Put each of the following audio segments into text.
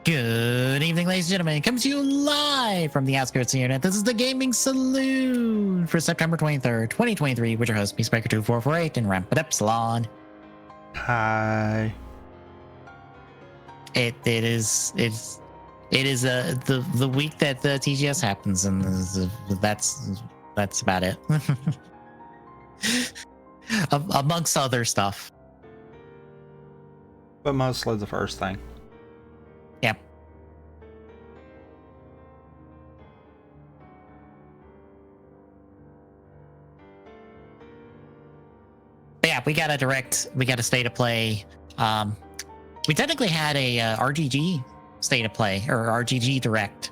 Good evening, ladies and gentlemen. Coming to you live from the outskirts of the internet. This is the Gaming Saloon for September 23rd, 2023, with your host, Speaker2448 and Rampant Epsilon. Hi. It is the week that the TGS happens, and that's about it. Amongst other stuff. But mostly the first thing. Yep. But yeah, we got a state of play. We technically had a RGG state of play or RGG direct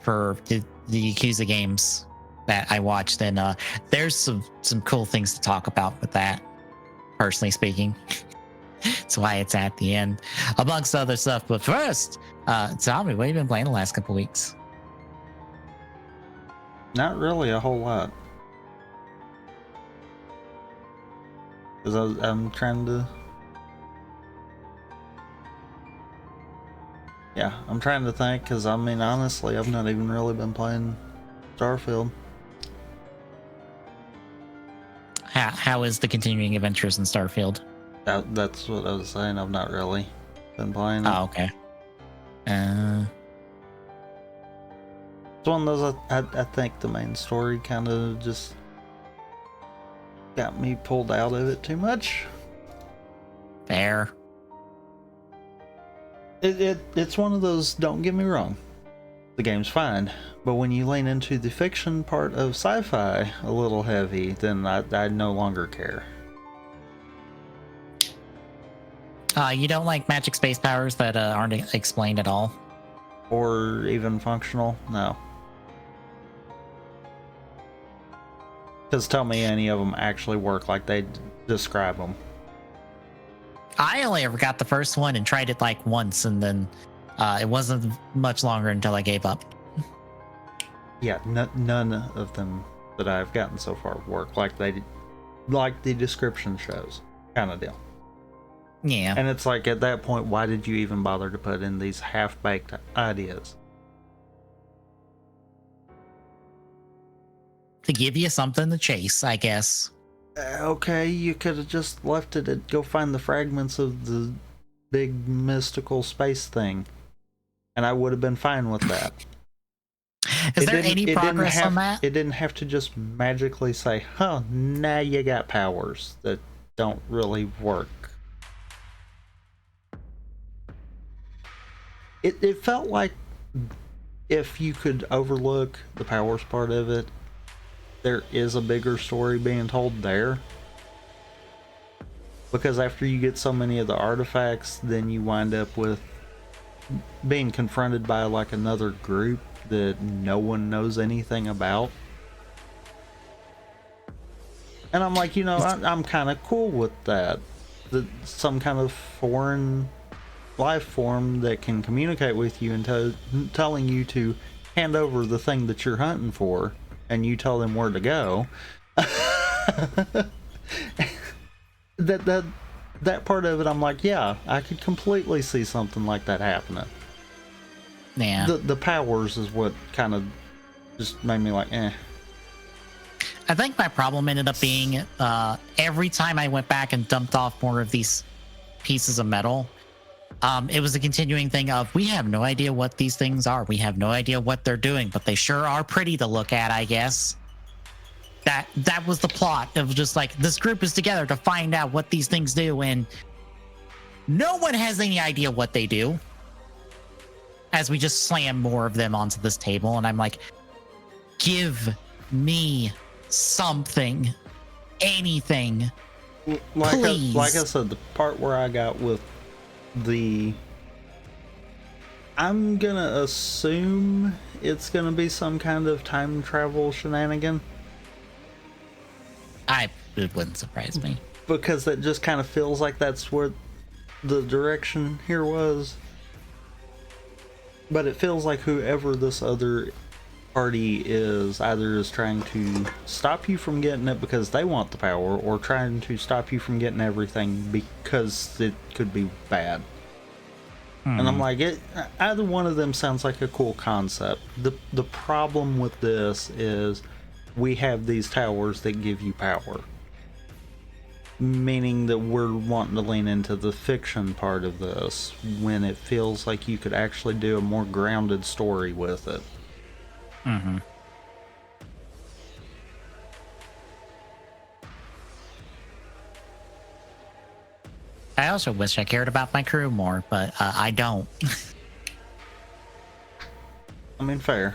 for the Yakuza games that I watched, and there's some cool things to talk about with that, personally speaking. That's why it's at the end, amongst other stuff. But first, tell me, what have you been playing the last couple weeks? Not really a whole lot. Because I'm trying to... Yeah, I'm trying to think, because I mean, honestly, I've not even really been playing Starfield. How is the continuing adventures in Starfield? That's what I was saying. I've not really been playing it. Oh, okay. It's one of those, I think the main story kind of just got me pulled out of it too much. Fair. It's one of those, don't get me wrong, the game's fine, but when you lean into the fiction part of sci-fi a little heavy, then I no longer care. You don't like magic space powers that aren't explained at all? Or even functional? No. Because tell me any of them actually work like they describe them. I only ever got the first one and tried it like once, and then it wasn't much longer until I gave up. Yeah, none of them that I've gotten so far work like the description shows, kind of deal. Yeah. And it's like, at that point, why did you even bother to put in these half-baked ideas? To give you something to chase, I guess. Okay, you could have just left it and go find the fragments of the big mystical space thing, and I would have been fine with that. Is there any progress on that? It didn't have to just magically say, "Huh, now you got powers that don't really work." It felt like if you could overlook the powers part of it, there is a bigger story being told there. Because after you get so many of the artifacts, then you wind up with being confronted by like another group that no one knows anything about. And I'm like, I'm kind of cool with that. Some kind of foreign life form that can communicate with you and telling you to hand over the thing that you're hunting for, and you tell them where to go. that part of it, I'm like, yeah, I could completely see something like that happening. Yeah. The powers is what kind of just made me like, eh. I think my problem ended up being every time I went back and dumped off more of these pieces of metal, it was a continuing thing of, we have no idea what these things are. We have no idea what they're doing, but they sure are pretty to look at, I guess. That was the plot of just like, this group is together to find out what these things do, and no one has any idea what they do. As we just slam more of them onto this table, and I'm like, give me something, anything, please. Like I said, the part where I got with I'm gonna assume it's gonna be some kind of time travel shenanigan. It wouldn't surprise me. Because it just kind of feels like that's where the direction here was. But it feels like whoever this other party is either is trying to stop you from getting it because they want the power, or trying to stop you from getting everything because it could be bad. And I'm Mhm. like, either one of them sounds like a cool concept. The problem with this is we have these towers that give you power. Meaning that we're wanting to lean into the fiction part of this when it feels like you could actually do a more grounded story with it. Mhm. I also wish I cared about my crew more, but I don't. I mean, fair.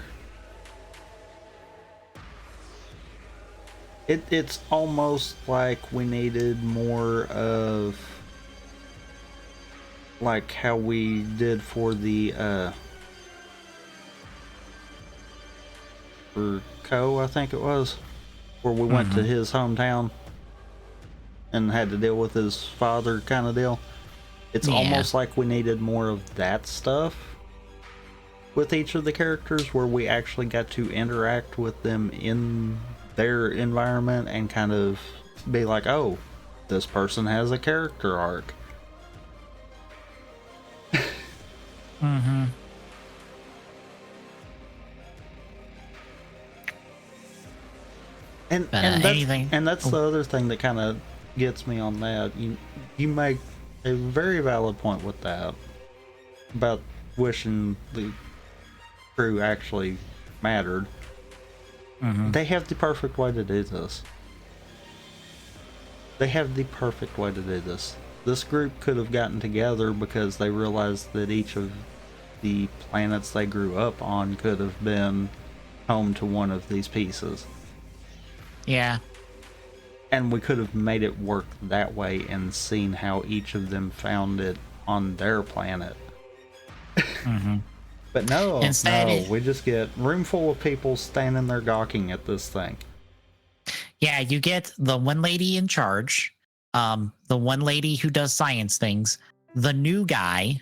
It's almost like we needed more of like how we did for the for Co, I think it was, where we went to Mhm. his hometown and had to deal with his father kind of deal. It's Yeah. almost like we needed more of that stuff with each of the characters where we actually got to interact with them in their environment and kind of be like, oh, this person has a character arc. Mhm. And But and that's anything. and that's Oh, the other thing that kind of gets me on that. You make a very valid point with that about wishing the crew actually mattered. mhm. They have the perfect way to do this. They have the perfect way to do this. This group could have gotten together because they realized that each of the planets they grew up on could have been home to one of these pieces. Yeah. And we could have made it work that way and seen how each of them found it on their planet. Mhm. But no, Instead, no, we just get room full of people standing there gawking at this thing. yeah, you get the one lady in charge, the one lady who does science things, the new guy,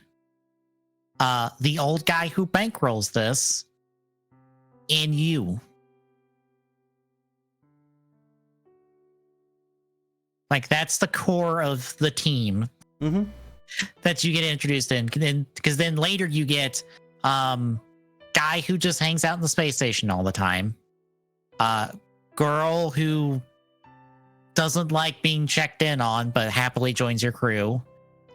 the old guy who bankrolls this, and you. Like that's the core of the team Mm-hmm. that you get introduced in. Because then later you get guy who just hangs out in the space station all the time, girl who doesn't like being checked in on but happily joins your crew,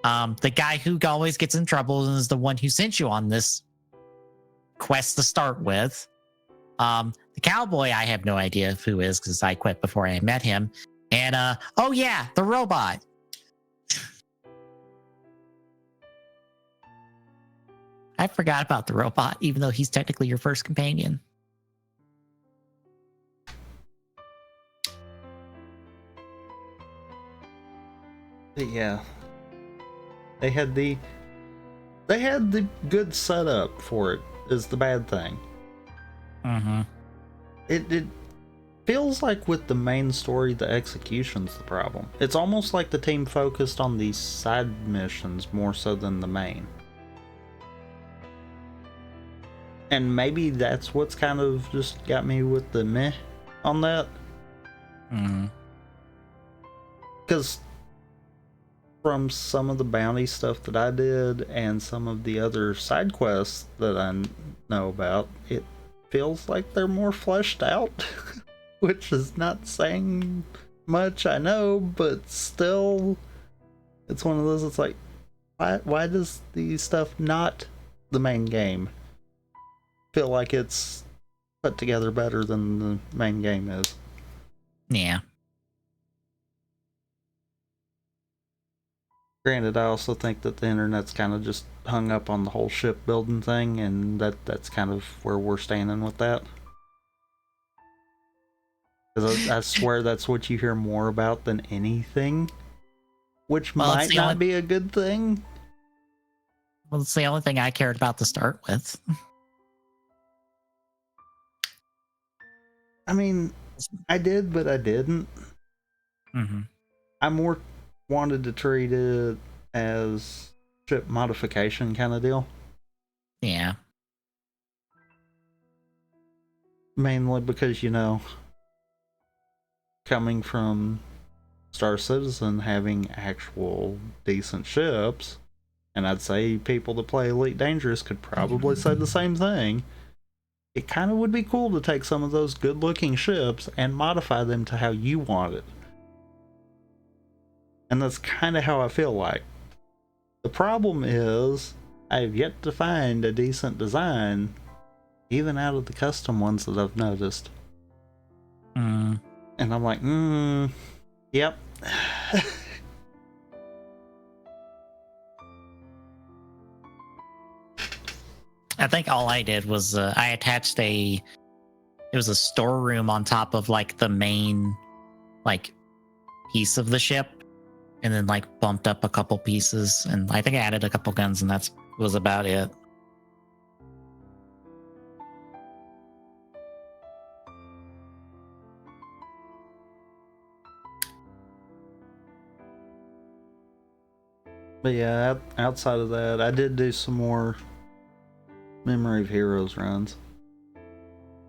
the guy who always gets in trouble and is the one who sent you on this quest to start with. The cowboy, I have no idea who is because I quit before I met him. And oh yeah, the robot. I forgot about the robot, even though he's technically your first companion. But yeah, they had the good setup for it. Is the bad thing. Mm-hmm. It feels like with the main story, the execution's the problem. It's almost like the team focused on these side missions more so than the main. And maybe that's what's kind of just got me with the meh on that. Mm-hmm. Because from some of the bounty stuff that I did and some of the other side quests that I know about, it feels like they're more fleshed out, which is not saying much, I know, but still, it's one of those. It's like, why does the stuff not the main game feel like it's put together better than the main game is? Yeah. Granted, I also think that the internet's kind of just hung up on the whole shipbuilding thing, and that's kind of where we're standing with that. Because I swear that's what you hear more about than anything, which Well, it's might the not only be a good thing. well, it's the only thing I cared about to start with. I mean, I did, but I didn't. Mm-hmm. I more wanted to treat it as ship modification kind of deal. Yeah. Mainly because, coming from Star Citizen having actual decent ships, and I'd say people that play Elite Dangerous could probably say the same thing. It kind of would be cool to take some of those good-looking ships and modify them to how you want it. And that's kind of how I feel like. The problem is, I've yet to find a decent design, even out of the custom ones that I've noticed. And I'm like, yep. I think all I did was I attached it was a storeroom on top of like the main like piece of the ship, and then like bumped up a couple pieces, and I think I added a couple guns, and that was about it. But yeah, outside of that, I did do some more Memory of Heroes runs.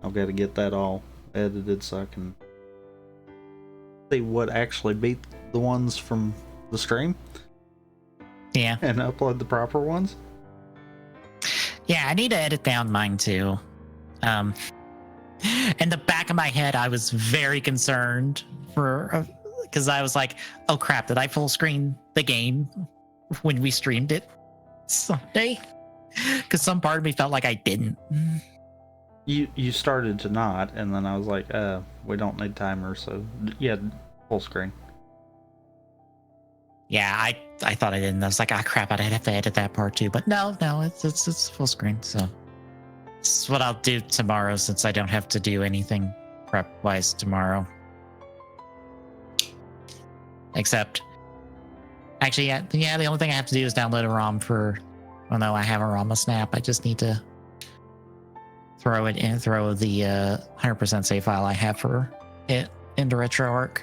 I've got to get that all edited so I can see what actually beat the ones from the stream. Yeah. And upload the proper ones. Yeah, I need to edit down mine too. In the back of my head, I was very concerned because I was like, oh crap, did I full screen the game when we streamed it Sunday? Because some part of me felt like I didn't. You started to not, and then I was like, we don't need timers, so yeah, full screen. Yeah, I thought I didn't. I was like, ah, crap, I'd have to edit that part too. But no, it's full screen. So this is what I'll do tomorrow, since I don't have to do anything prep wise tomorrow. Except, actually, yeah, the only thing I have to do is download a ROM for. Well, no, I have a ROM snap. I just need to throw the 100% save file I have for it into RetroArch.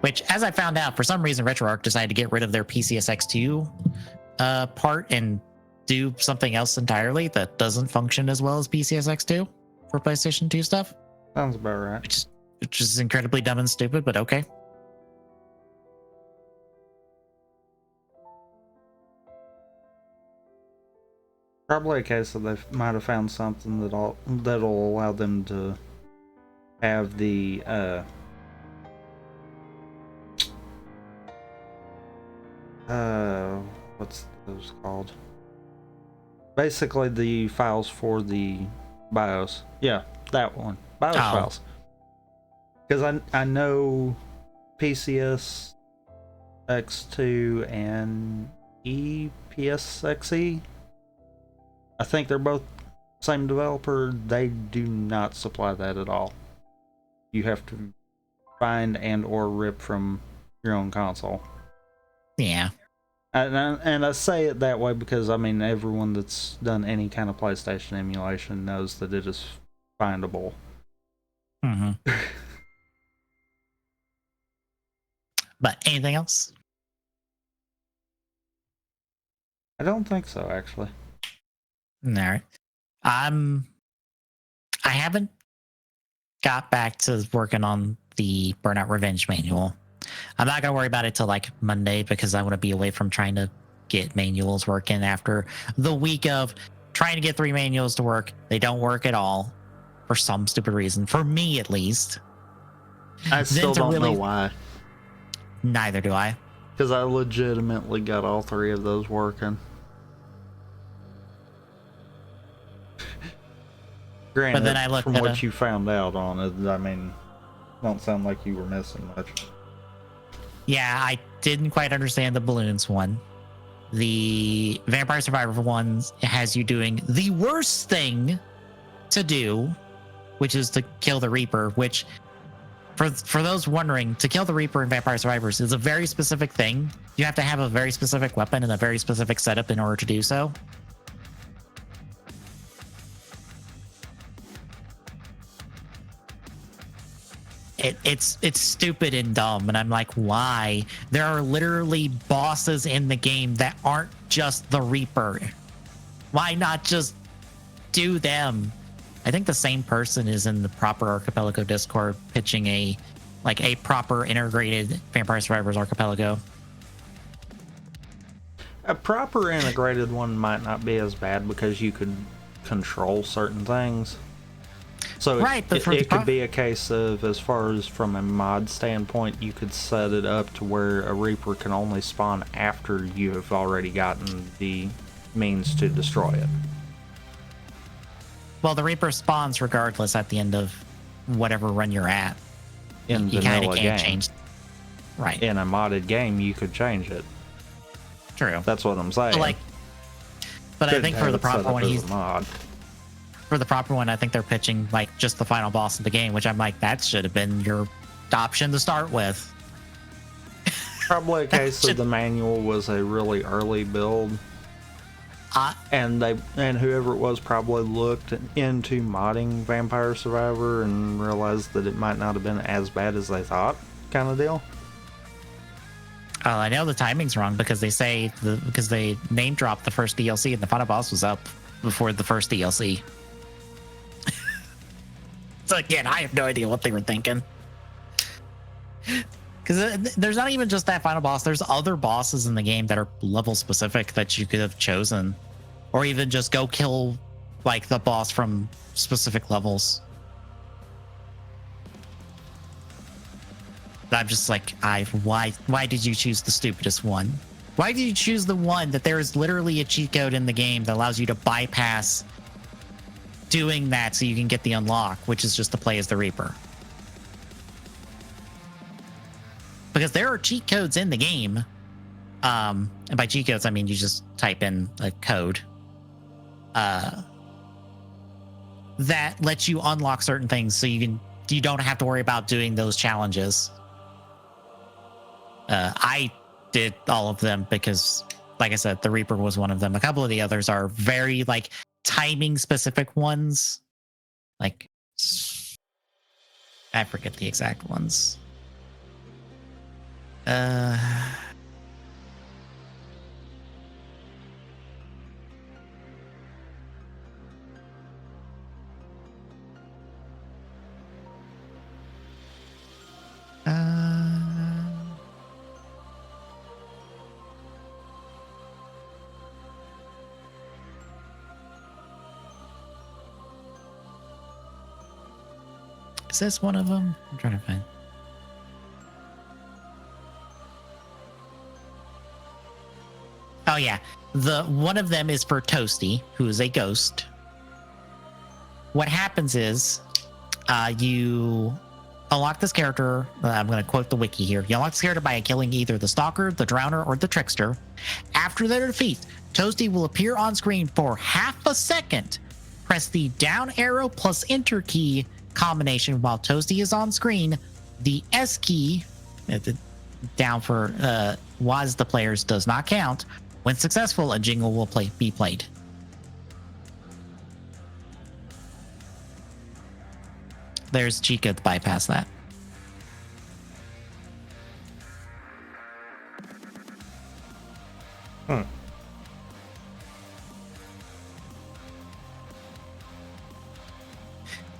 Which, as I found out, for some reason, RetroArch decided to get rid of their PCSX2 part and do something else entirely that doesn't function as well as PCSX2 for PlayStation 2 stuff. Sounds about right. Which is incredibly dumb and stupid, but okay. Probably a case that they might have found something that'll allow them to have the what's those called? Basically the files for the BIOS. Yeah, that one. BIOS files. Because I know PCS X2 and EPSXE, I think they're both same developer. They do not supply that at all. You have to find and or rip from your own console. Yeah. And I say it that way because, I mean, everyone that's done any kind of PlayStation emulation knows that it is findable. Mm-hmm. But anything else? I don't think so, actually. All right. I haven't got back to working on the Burnout Revenge manual. I'm not gonna worry about it till like Monday because I want to be away from trying to get manuals working after the week of trying to get 3 manuals to work. They don't work at all for some stupid reason. For me, at least. I still don't know why. Neither do I. Because I legitimately got all 3 of those working. Granted, but then I looked from at what you found out on it, I mean, don't sound like you were missing much. Yeah, I didn't quite understand the balloons one. The Vampire Survivor one has you doing the worst thing to do, which is to kill the Reaper, which, for those wondering, to kill the Reaper in Vampire Survivors is a very specific thing. You have to have a very specific weapon and a very specific setup in order to do so. It's stupid and dumb, and I'm like, why? There are literally bosses in the game that aren't just the Reaper. Why not just do them? I think the same person is in the proper Archipelago Discord pitching a proper integrated Vampire Survivors Archipelago. A proper integrated one might not be as bad because you could control certain things. So Right, but it could be a case of, as far as from a mod standpoint, you could set it up to where a Reaper can only spawn after you have already gotten the means to destroy it. Well, the Reaper spawns regardless at the end of whatever run you're at. In You kind of vanilla can't game. change. Right. In a modded game, you could change it. True. That's what I'm saying. But I think for the Couldn't have it set proper up one, as a mod. for the proper one, I think they're pitching like just the final boss of the game, which I'm like, that should have been your option to start with. Probably a case of the manual was a really early build, and whoever it was probably looked into modding Vampire Survivor and realized that it might not have been as bad as they thought, kind of deal. I know the timing's wrong because because they name dropped the first DLC and the final boss was up before the first DLC. So again, I have no idea what they were thinking. Because there's not even just that final boss. There's other bosses in the game that are level specific that you could have chosen, or even just go kill like the boss from specific levels. I'm just like, why did you choose the stupidest one? Why did you choose the one that there is literally a cheat code in the game that allows you to bypass doing that so you can get the unlock, which is just to play as the Reaper? Because there are cheat codes in the game. And by cheat codes, I mean you just type in a code that lets you unlock certain things so you don't have to worry about doing those challenges. I did all of them because, like I said, the Reaper was one of them. A couple of the others are very like timing specific ones. Like, I forget the exact ones. Is this one of them? I'm trying to find. Oh yeah, the one of them is for Toasty, who is a ghost. What happens is, you unlock this character. I'm going to quote the wiki here. You unlock this character by killing either the Stalker, the Drowner, or the Trickster. After their defeat, Toasty will appear on screen for half a second. Press the down arrow plus enter key combination while Toasty is on screen. The S key, down for was the players, does not count. When successful, a jingle will be played. There's cheat code to bypass that.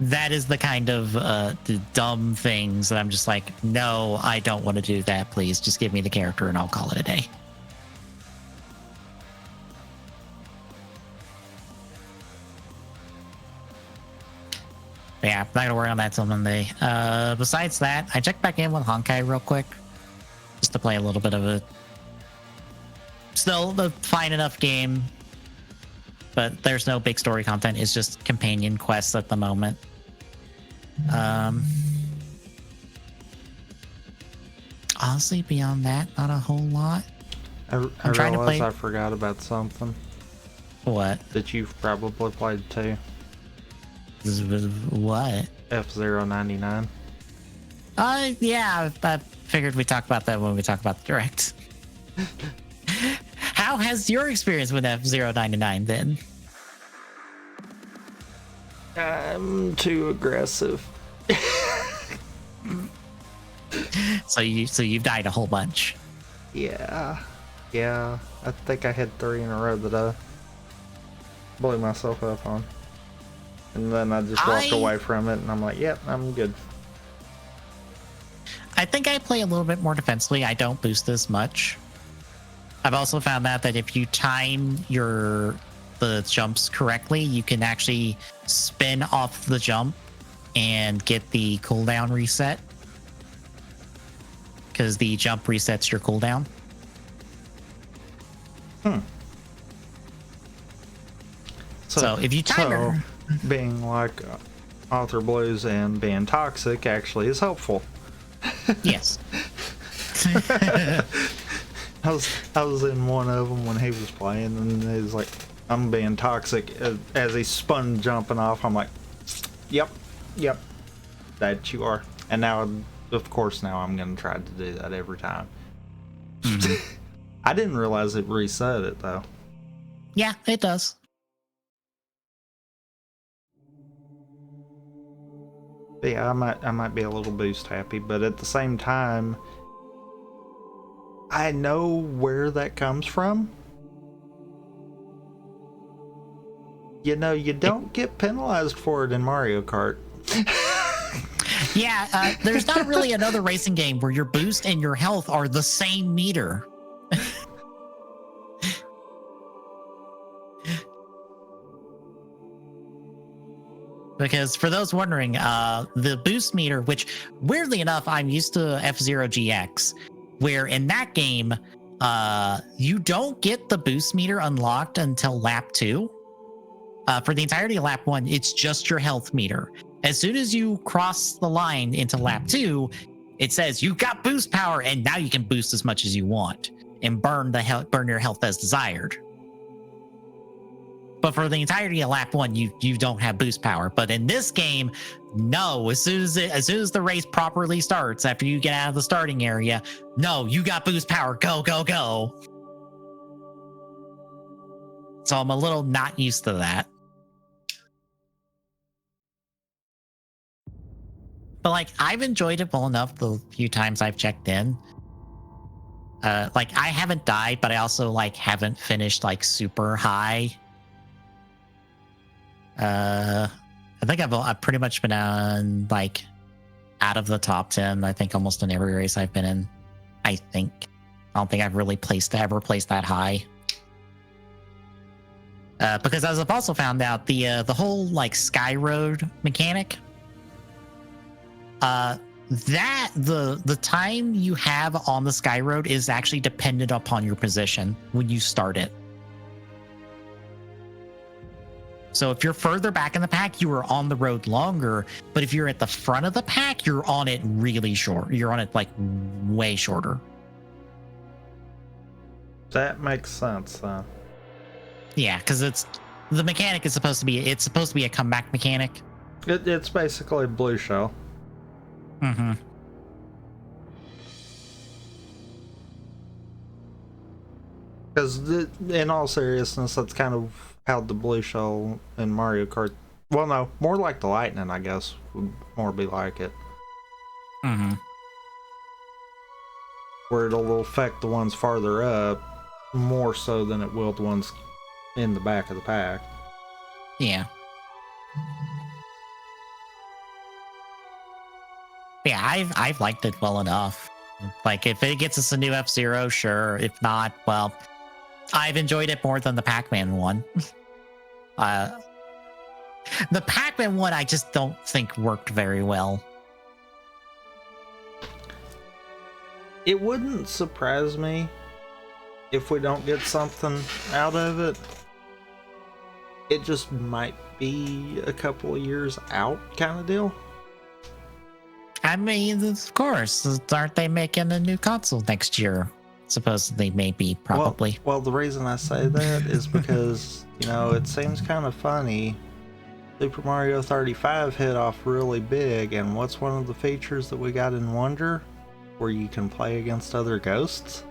That is the kind of the dumb things that I'm just like, no, I don't want to do that. Please just give me the character and I'll call it a day. Yeah, I'm not going to worry on that till Monday. Besides that, I checked back in with Honkai real quick just to play a little bit of it. Still a fine enough game, but there's no big story content. It's just companion quests at the moment. Honestly, beyond that, not a whole lot. I'm trying to play. I forgot about something. What? That you've probably played too. What? F-Zero 99. Yeah, I figured we'd talk about that when we talk about the Direct. How has your experience with F-Zero 99 been? I'm too aggressive. So you've died a whole bunch. Yeah. I think I had 3 in a row that I blew myself up on. And then I just walked away from it, and I'm like, yep, I'm good. I think I play a little bit more defensively. I don't boost as much. I've also found that if you time the jumps correctly, you can actually spin off the jump and get the cooldown reset. Because the jump resets your cooldown. So if you time being like Author Blues and being toxic actually is helpful. Yes. I was in one of them when he was playing, and he was like, "I'm being toxic." As he spun jumping off, I'm like, "Yep, that you are." And now, of course, now I'm gonna try to do that every time. Mm-hmm. I didn't realize it reset it though. Yeah, it does. But yeah, I might be a little boost happy, but at the same time, I know where that comes from. You know, you don't get penalized for it in Mario Kart. Yeah, there's not really another racing game where your boost and your health are the same meter. Because for those wondering, the boost meter, which weirdly enough, I'm used to F-Zero GX, where in that game, you don't get the boost meter unlocked until lap 2. For the entirety of lap 1, it's just your health meter. As soon as you cross the line into lap 2, it says you got boost power, and now you can boost as much as you want and burn your health as desired. But for the entirety of lap 1, you don't have boost power. But in this game, no. As soon as the race properly starts, after you get out of the starting area, no, you got boost power. Go, go, go. So I'm a little not used to that. But like, I've enjoyed it well enough the few times I've checked in. Like, I haven't died, but I also like haven't finished like super high. I think I've pretty much been on like out of the top 10. I think almost in every race I've been in. I don't think I've really ever placed that high. Because as I've also found out, the whole like Sky Road mechanic, that the time you have on the Sky Road is actually dependent upon your position when you start it. So if you're further back in the pack, you are on the road longer. But if you're at the front of the pack, you're on it really short. You're on it like way shorter. That makes sense, though. Yeah, because the mechanic is supposed to be a comeback mechanic. It's basically blue shell. Mm-hmm. Because in all seriousness, that's kind of how the blue shell in Mario Kart. Well, no, more like the lightning, I guess, would more be like it. Mm-hmm. Where it'll affect the ones farther up more so than it will the ones in the back of the pack. Yeah. Yeah, I've liked it well enough. Like, if it gets us a new F-Zero, sure. If not, well, I've enjoyed it more than the Pac-Man one. The Pac-Man one, I just don't think worked very well. It wouldn't surprise me if we don't get something out of it. It just might be a couple of years out kind of deal. I mean, of course. Aren't they making a new console next year? Supposedly, maybe, probably. Well, the reason I say that is because, you know, it seems kind of funny. Super Mario 35 hit off really big, and what's one of the features that we got in Wonder? Where you can play against other ghosts?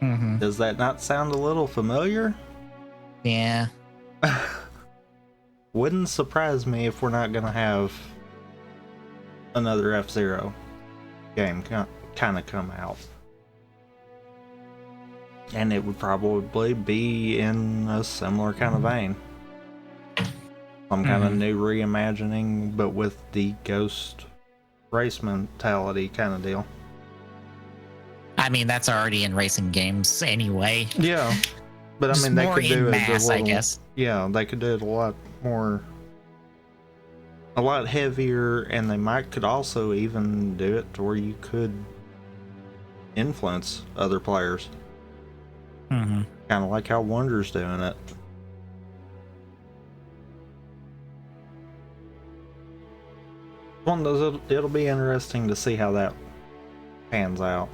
Mm-hmm. Does that not sound a little familiar? Yeah. Wouldn't surprise me if we're not gonna have another F-Zero game kind of come out. And it would probably be in a similar kind of vein. Some kind of new reimagining, but with the ghost race mentality kind of deal. I mean, that's already in racing games anyway. Yeah, but I Just mean, they more could in do it mass, a I little, guess. yeah, they could do it a lot more, a lot heavier, and they could also even do it to where you could influence other players. Mm-hmm. Kind of like how Wonder's doing it. One of those, it'll be interesting to see how that pans out.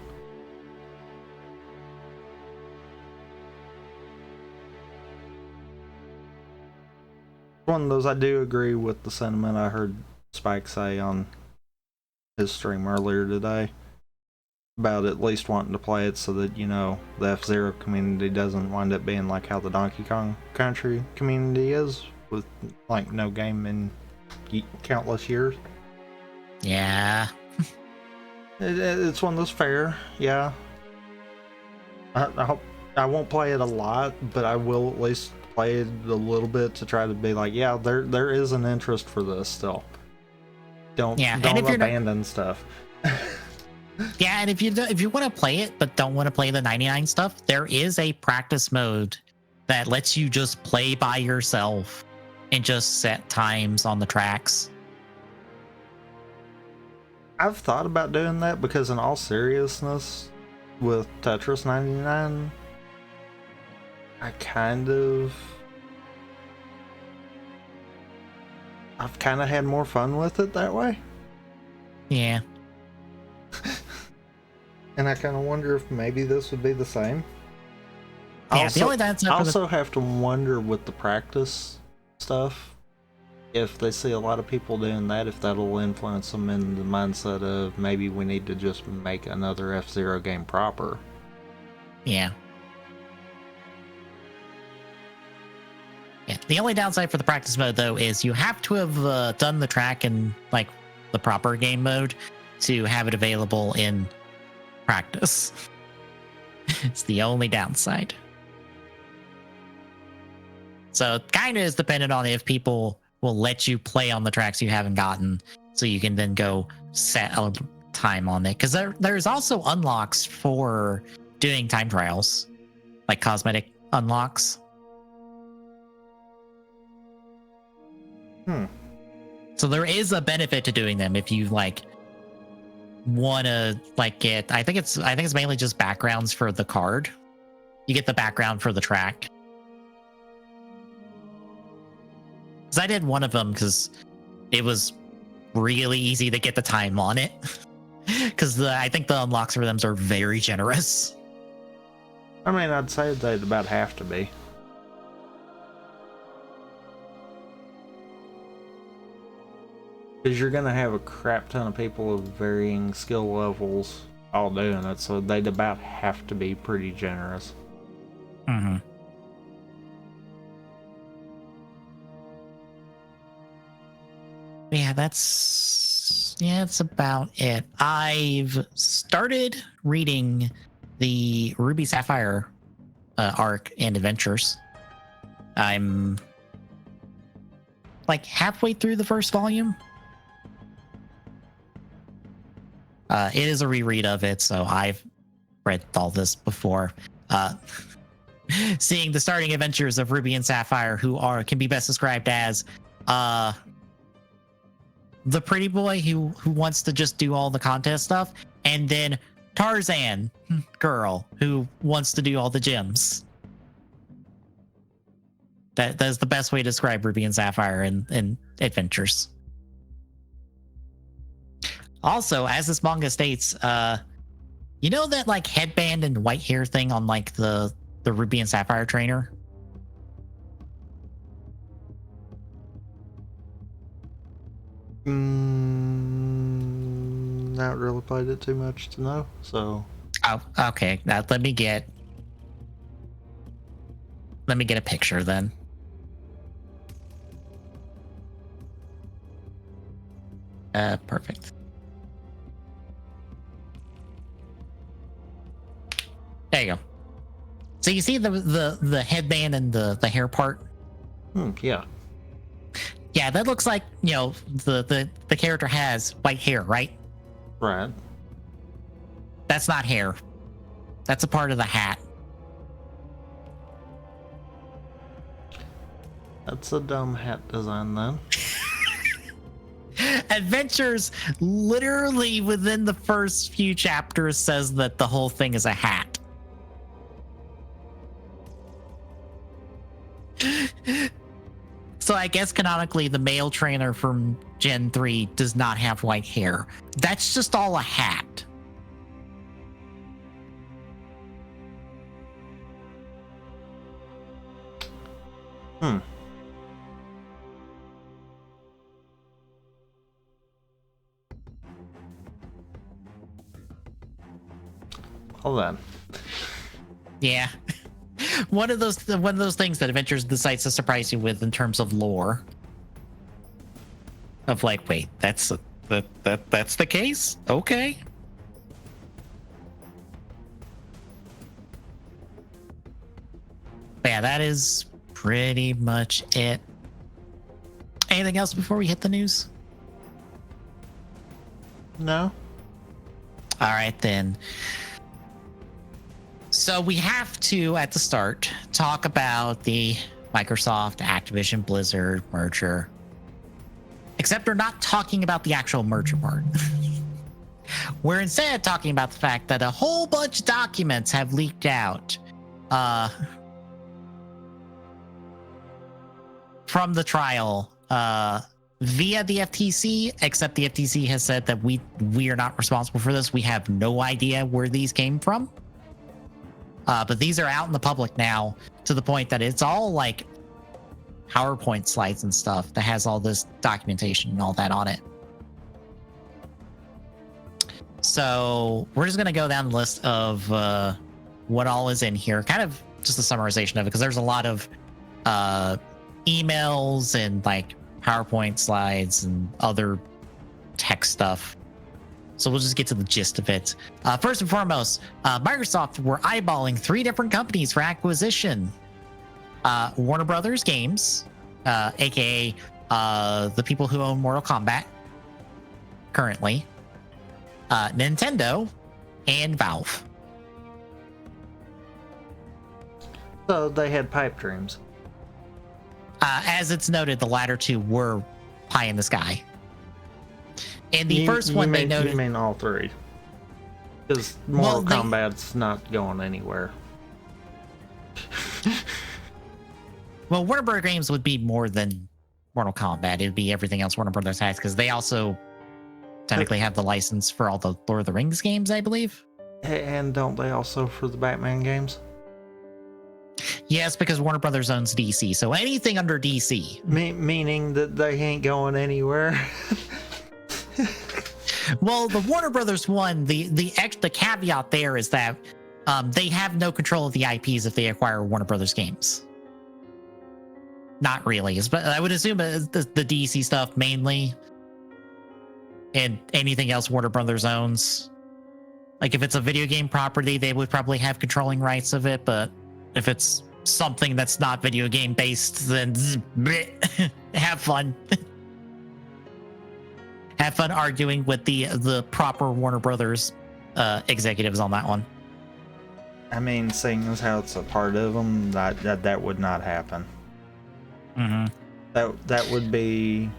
One of those, I do agree with the sentiment I heard Spike say on his stream earlier today about at least wanting to play it so that, you know, the F-Zero community doesn't wind up being like how the Donkey Kong Country community is, with like no game in countless years. Yeah. It's one of those fair, yeah. I hope I won't play it a lot, but I will at least play it a little bit to try to be like, yeah, there is an interest for this still. Don't abandon stuff. Yeah, and if you want to play it but don't want to play the 99 stuff, there is a practice mode that lets you just play by yourself and just set times on the tracks. I've thought about doing that because, in all seriousness, with Tetris 99, I've kind of had more fun with it that way. Yeah. And I kind of wonder if maybe this would be the same. Yeah, the only downside I also have to wonder with the practice stuff, if they see a lot of people doing that, if that'll influence them in the mindset of maybe we need to just make another F-Zero game proper. Yeah. Yeah. The only downside for the practice mode, though, is you have to have done the track in like the proper game mode to have it available in practice. It's the only downside. So it kind of is dependent on if people will let you play on the tracks you haven't gotten, so you can then go set a time on it. Because there's also unlocks for doing time trials, like cosmetic unlocks. So there is a benefit to doing them if you like want to like get. I think it's mainly just backgrounds for the card. You get the background for the track. Because I did one of them because it was really easy to get the time on it. Because I think the unlocks for them are very generous. I mean, I'd say they'd about have to be. Because you're going to have a crap ton of people of varying skill levels all doing it, so they'd about have to be pretty generous. Mm-hmm. Yeah, that's about it. I've started reading the Ruby Sapphire arc and adventures. I'm like halfway through the first volume. It is a reread of it, so I've read all this before. Seeing the starting adventures of Ruby and Sapphire, who can be best described as the pretty boy who wants to just do all the contest stuff, and then Tarzan girl who wants to do all the gyms. That's the best way to describe Ruby and Sapphire in adventures. Also, as this manga states, you know that like headband and white hair thing on like the Ruby and Sapphire trainer? Not really played it too much to know, so. Oh, okay. Now let me get a picture then. Perfect. There you go. So you see the headband and the hair part? Yeah. Yeah, that looks like, you know, the character has white hair, right? Right. That's not hair. That's a part of the hat. That's a dumb hat design then. Adventures literally within the first few chapters says that the whole thing is a hat. So I guess canonically the male trainer from Gen 3 does not have white hair. That's just all a hat. Well then. Yeah. One of those things that Adventures decides to surprise you with in terms of lore. Of like, wait, that's the case? Okay. But yeah, that is pretty much it. Anything else before we hit the news? No. All right, then. So we have to, at the start, talk about the Microsoft Activision Blizzard merger. Except we're not talking about the actual merger part. We're instead talking about the fact that a whole bunch of documents have leaked out from the trial via the FTC, except the FTC has said that we are not responsible for this. We have no idea where these came from. But these are out in the public now to the point that it's all like PowerPoint slides and stuff that has all this documentation and all that on it. So we're just going to go down the list of what all is in here. Kind of just a summarization of it, because there's a lot of emails and like PowerPoint slides and other tech stuff. So we'll just get to the gist of it. First and foremost, Microsoft were eyeballing 3 different companies for acquisition. Warner Brothers Games, aka the people who own Mortal Kombat currently, Nintendo, and Valve. So they had pipe dreams. As it's noted, the latter 2 were pie in the sky. And the first one they noted... You mean all 3? Because Mortal Kombat's not going anywhere. Well, Warner Bros. Games would be more than Mortal Kombat. It would be everything else Warner Brothers has, because they also technically have the license for all the Lord of the Rings games, I believe. And don't they also for the Batman games? Yes, because Warner Brothers owns DC, so anything under DC. Meaning that they ain't going anywhere. Well, the Warner Brothers one, the caveat there is that they have no control of the IPs if they acquire Warner Brothers games. Not really, but I would assume the DC stuff mainly, and anything else Warner Brothers owns. Like if it's a video game property, they would probably have controlling rights of it, but if it's something that's not video game based, then have fun. Have fun arguing with the proper Warner Brothers executives on that one. I mean, seeing as how it's a part of them, that would not happen. Mm-hmm. That would be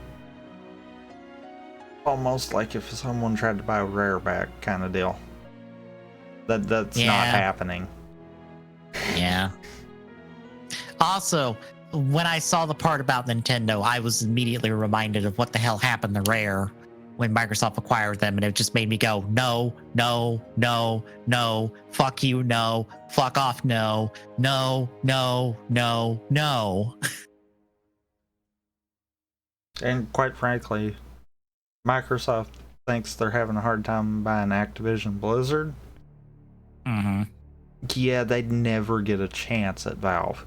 almost like if someone tried to buy a Rare back kind of deal. That's not happening. Yeah. Also, when I saw the part about Nintendo, I was immediately reminded of what the hell happened to Rare when Microsoft acquired them, and it just made me go, no, no, no, no, fuck you, no, fuck off, no, no, no, no, no. And quite frankly, Microsoft thinks they're having a hard time buying Activision Blizzard. Mm-hmm. Yeah, they'd never get a chance at Valve.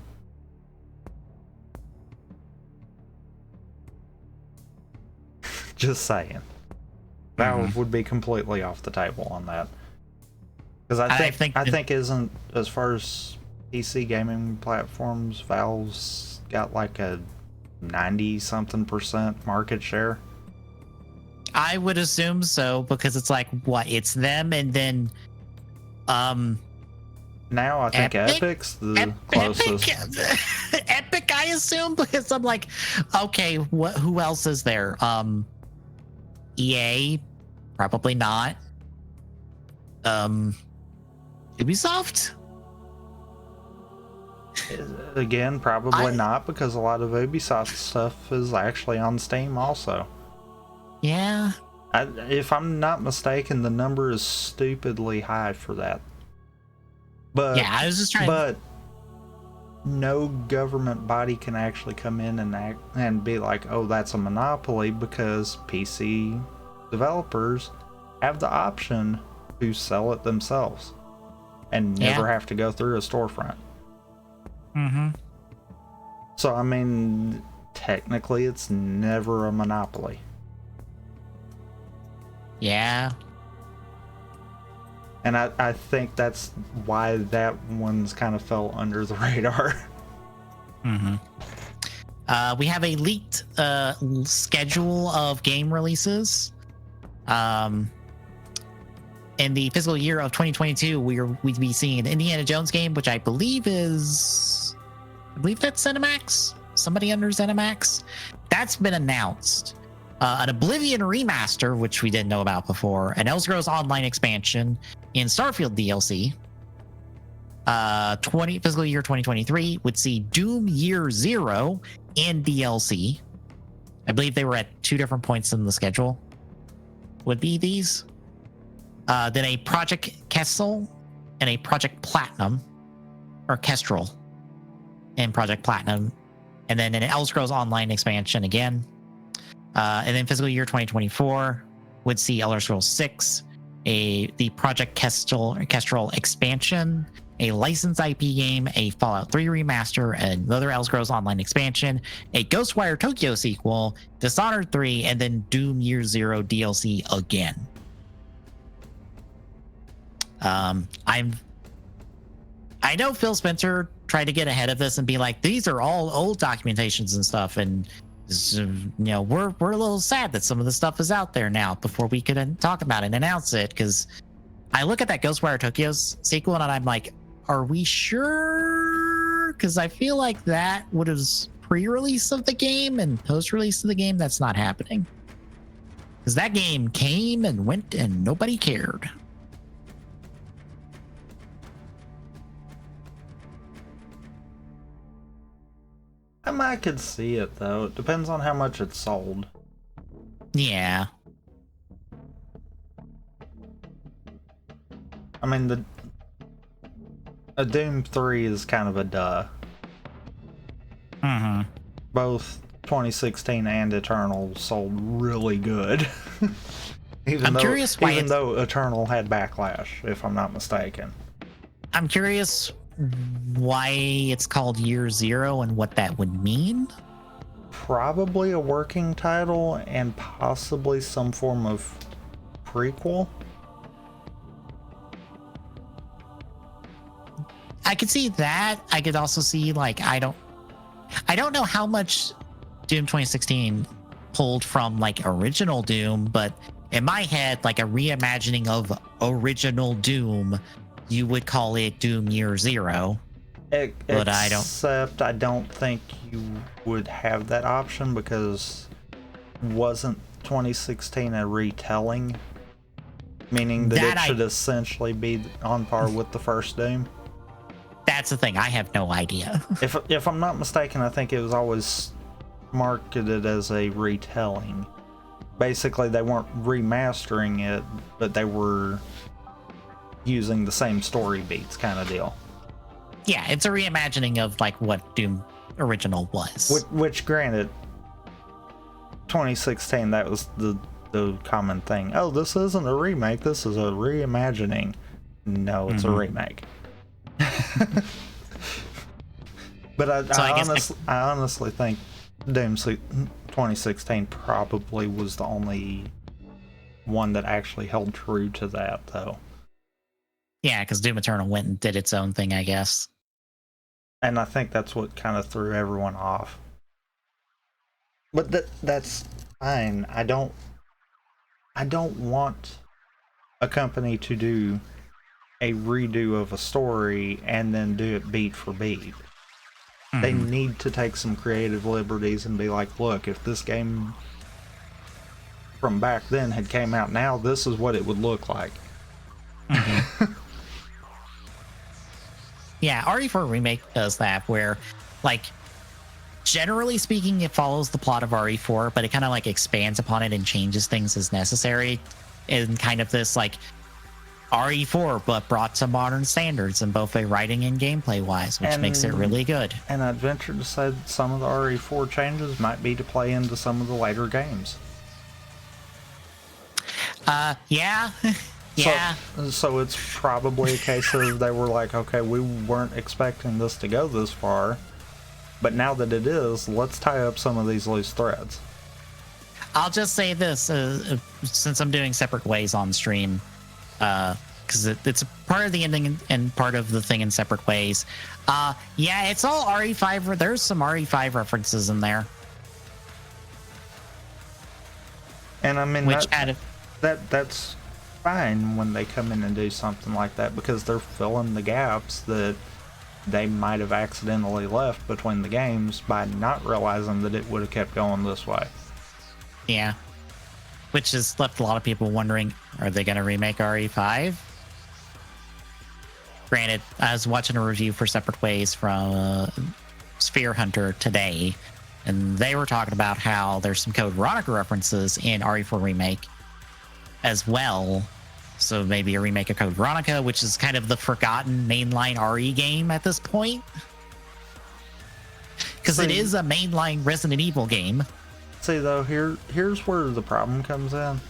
Just saying. Valve would be completely off the table on that. Because I think isn't, as far as PC gaming platforms, Valve's got like a 90-something% market share. I would assume so, because it's like, what, it's them and then Now I think Epic's the closest. Epic, I assume, because I'm like, okay, who else is there? EA, probably not. Ubisoft? Again, probably not, because a lot of Ubisoft stuff is actually on Steam also. Yeah. If I'm not mistaken, the number is stupidly high for that. But yeah, I was just trying. But no government body can actually come in and be like, oh, that's a monopoly, because PC developers have the option to sell it themselves and never have to go through a storefront. Mm-hmm. So, I mean, technically, it's never a monopoly. Yeah. And I think that's why that one's kind of fell under the radar. Mm-hmm. We have a leaked schedule of game releases. In the fiscal year of 2022, we'd be seeing an Indiana Jones game, which I believe that's ZeniMax. Somebody under ZeniMax. That's been announced. An Oblivion remaster, which we didn't know about before, an Elder Scrolls Online expansion, in Starfield DLC. Fiscal year 2023 would see Doom Year Zero and DLC. I believe they were at 2 different points in the schedule. Would be these. Then a Project Kestrel and a Project Platinum, or Kestrel and Project Platinum, and then an Elder Scrolls Online expansion again. And then fiscal year 2024 would see Elder Scrolls 6, the Project Kestrel expansion, a licensed IP game, a Fallout 3 remaster, another Elder Scrolls Online expansion, a Ghostwire Tokyo sequel, Dishonored 3, and then Doom Year Zero DLC again. I know Phil Spencer tried to get ahead of this and be like, these are all old documentations and stuff, and we're a little sad that some of the stuff is out there now before we could talk about it and announce it. Because I look at that Ghostwire Tokyo's sequel and I'm like, are we sure? Because I feel like that was pre-release of the game, and post-release of the game, that's not happening. Because that game came and went and nobody cared. I could see it, though. It depends on how much it's sold. Yeah. I mean, a Doom 3 is kind of a duh. Mm-hmm. Both 2016 and Eternal sold really good. even though Eternal had backlash, if I'm not mistaken. I'm curious why it's called Year Zero and what that would mean. Probably a working title and possibly some form of prequel. I could see that. I could also see, like, I don't know how much Doom 2016 pulled from like original Doom, but in my head, like a reimagining of original Doom, you would call it Doom Year Zero. But I don't think you would have that option, because wasn't 2016 a retelling? Meaning that it should essentially be on par with the first Doom? That's the thing. I have no idea. If I'm not mistaken, I think it was always marketed as a retelling. Basically, they weren't remastering it, but they were using the same story beats kind of deal. Yeah, it's a reimagining of like what Doom original was. Which granted, 2016, that was the common thing. Oh, this isn't a remake, this is a reimagining. No, it's a remake. But I honestly think Doom 2016 probably was the only one that actually held true to that, though. Yeah, because Doom Eternal went and did its own thing, I guess. And I think that's what kind of threw everyone off. But that's fine. I don't want a company to do a redo of a story and then do it beat for beat. They need to take some creative liberties and be like, look, if this game from back then had came out now, this is what it would look like. Yeah, RE4 Remake does that, where, like, generally speaking, it follows the plot of RE4, but it kind of like expands upon it and changes things as necessary in kind of this like RE4, but brought to modern standards in both a writing and gameplay wise, which makes it really good. And I'd venture to say that some of the RE4 changes might be to play into some of the later games. Yeah. Yeah. So it's probably a case of they were like, okay, we weren't expecting this to go this far, but now that it is, let's tie up some of these loose threads. I'll just say this, since I'm doing separate ways on stream, because it's part of the ending and part of the thing in separate ways. Yeah, it's all RE5. There's some RE5 references in there. And I mean, Which that's fine when they come in and do something like that, because they're filling the gaps that they might have accidentally left between the games by not realizing that it would have kept going this way. Yeah. Which has left a lot of people wondering, are they going to remake RE5? Granted, I was watching a review for Separate Ways from Sphere Hunter today, and they were talking about how there's some Code Veronica references in RE4 Remake as well. So maybe a remake of Code Veronica, which is kind of the forgotten mainline RE game at this point. Because it is a mainline Resident Evil game. See, though, here's where the problem comes in.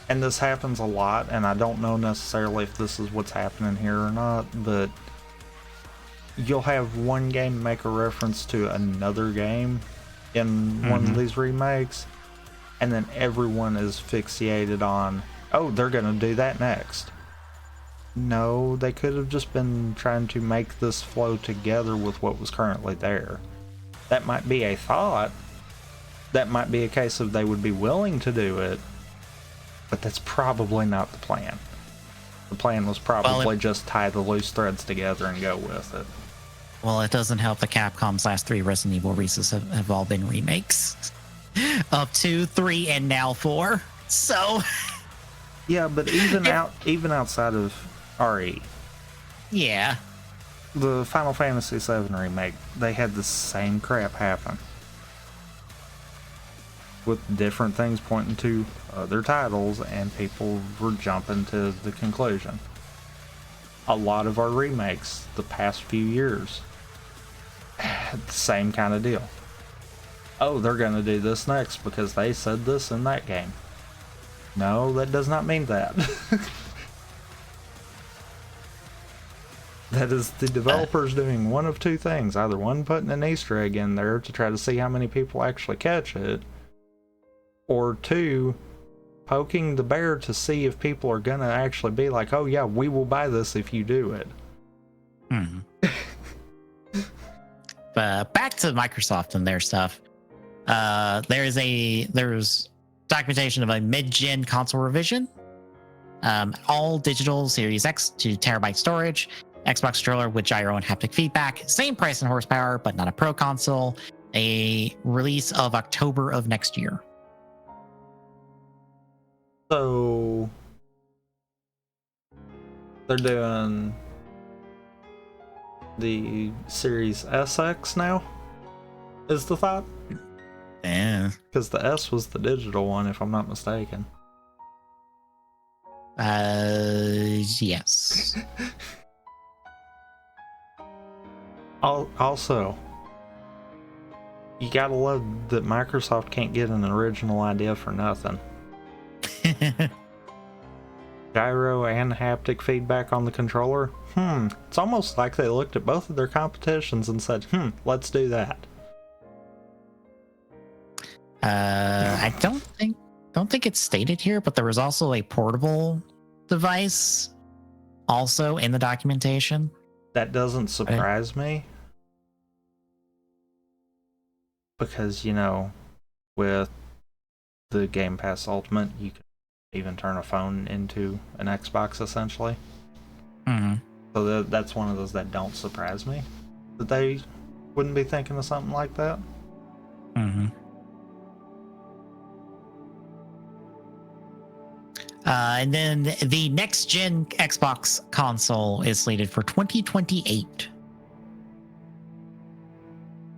And this happens a lot, and I don't know necessarily if this is what's happening here or not, but you'll have one game make a reference to another game in one of these remakes, and then everyone is fixated on, oh, they're going to do that next. No, they could have just been trying to make this flow together with what was currently there. That might be a thought. That might be a case of they would be willing to do it, but that's probably not the plan. The plan was probably just tie the loose threads together and go with it. Well, it doesn't help that Capcom's last 3 Resident Evil releases have all been remakes. Up to 3 and now 4. So... Yeah, but even outside of RE. Yeah. The Final Fantasy VII remake, they had the same crap happen. With different things pointing to other titles, and people were jumping to the conclusion. A lot of our remakes the past few years had the same kind of deal. Oh, they're going to do this next because they said this in that game. No, that does not mean that. That is the developers doing one of two things. Either one, putting an Easter egg in there to try to see how many people actually catch it, or two, poking the bear to see if people are gonna actually be like, oh yeah, we will buy this if you do it. Back to Microsoft and their stuff. There's documentation of a mid-gen console revision. All digital Series X to terabyte storage, Xbox controller with gyro and haptic feedback, same price and horsepower, but not a pro console. A release of October of next year. So they're doing the Series SX now, is the thought? Yeah. Because the S was the digital one, if I'm not mistaken. Yes. Also, you gotta love that Microsoft can't get an original idea for nothing. Gyro and haptic feedback on the controller? It's almost like they looked at both of their competitions and said, let's do that. I don't think it's stated here, but there was also a portable device also in the documentation. That doesn't surprise me. Because, with the Game Pass Ultimate, you can even turn a phone into an Xbox, essentially. Mm-hmm. So that's one of those that don't surprise me, that they wouldn't be thinking of something like that. Mm-hmm. And then the next gen Xbox console is slated for 2028.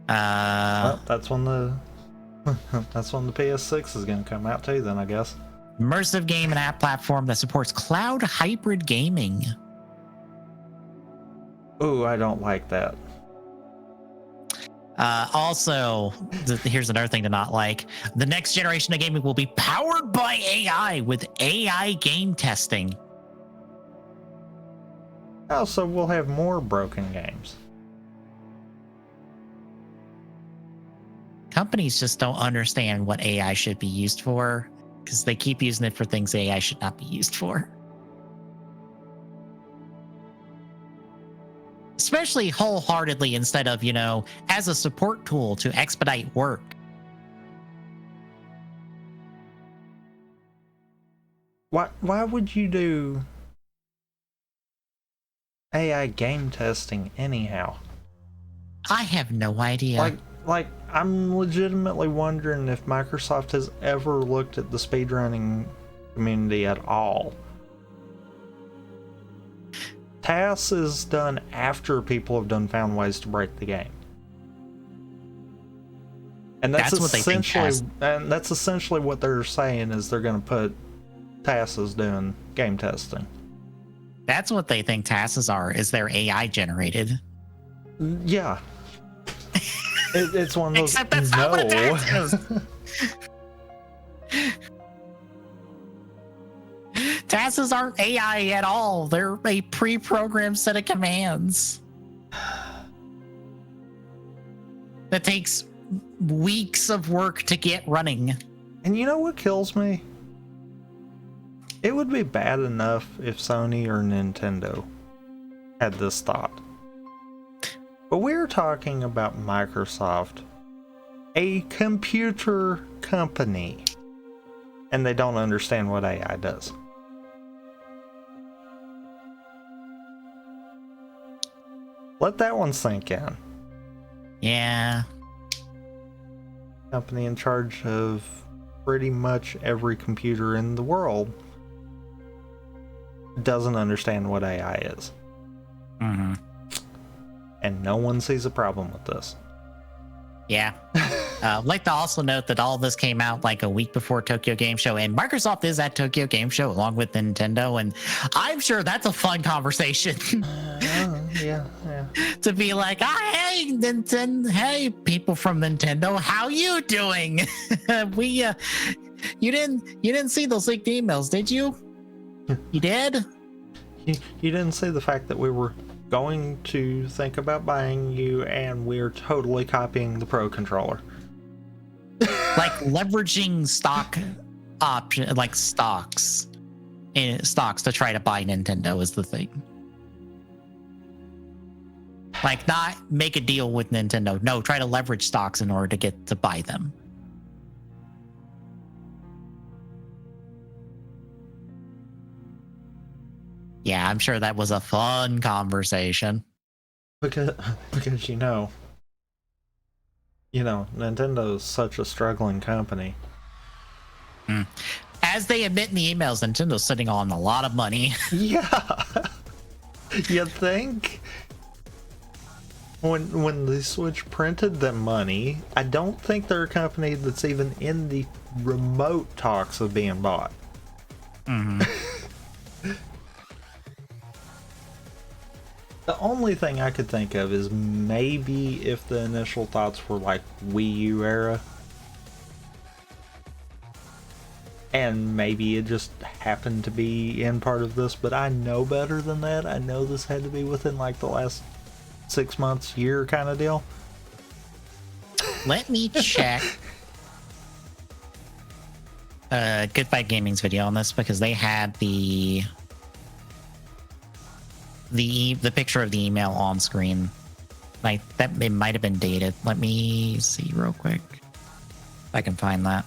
Well, that's when the PS6 is going to come out too, then, I guess. Immersive game and app platform that supports cloud hybrid gaming. Ooh, I don't like that. Also, here's another thing to not like. The next generation of gaming will be powered by AI with AI game testing. Oh, so we'll have more broken games. Companies just don't understand what AI should be used for because they keep using it for things AI should not be used for. Especially wholeheartedly instead of, as a support tool to expedite work. Why would you do AI game testing anyhow? I have no idea. Like I'm legitimately wondering if Microsoft has ever looked at the speedrunning community at all. TAS is done after people have found ways to break the game. And that's what they think that's essentially what they're saying, is they're going to put TASs doing game testing. That's what they think TASs are, is they're AI generated. Yeah. It's one of those. Except that's not what a TAS is. TASs aren't AI at all. They're a pre-programmed set of commands that takes weeks of work to get running. And you know what kills me? It would be bad enough if Sony or Nintendo had this thought. But we're talking about Microsoft, a computer company, and they don't understand what AI does. Let that one sink in. Yeah. Company in charge of pretty much every computer in the world doesn't understand what AI is. Mm-hmm. And no one sees a problem with this. Yeah. I'd like to also note that all of this came out like a week before Tokyo Game Show, and Microsoft is at Tokyo Game Show along with Nintendo, and I'm sure that's a fun conversation. Yeah. To be like, hey, Nintendo, hey, people from Nintendo, how you doing? You didn't see those leaked emails, did you? You did? You didn't see the fact that we were going to think about buying you, and we're totally copying the Pro controller. Like leveraging stock option, like stocks to try to buy Nintendo is the thing. Like, not make a deal with Nintendo. No, try to leverage stocks in order to get to buy them. Yeah, I'm sure that was a fun conversation. Because Nintendo's such a struggling company. As they admit in the emails, Nintendo's sitting on a lot of money. Yeah. You think? When the Switch printed them money, I don't think they're a company that's even in the remote talks of being bought. Mm-hmm. The only thing I could think of is maybe if the initial thoughts were like Wii U era, and maybe it just happened to be in part of this, but I know better than that. I know this had to be within like the last 6 months, year kind of deal. Let me check Goodbye Gaming's video on this, because they had the picture of the email on screen. Like, that it might have been dated. Let me see real quick if I can find that.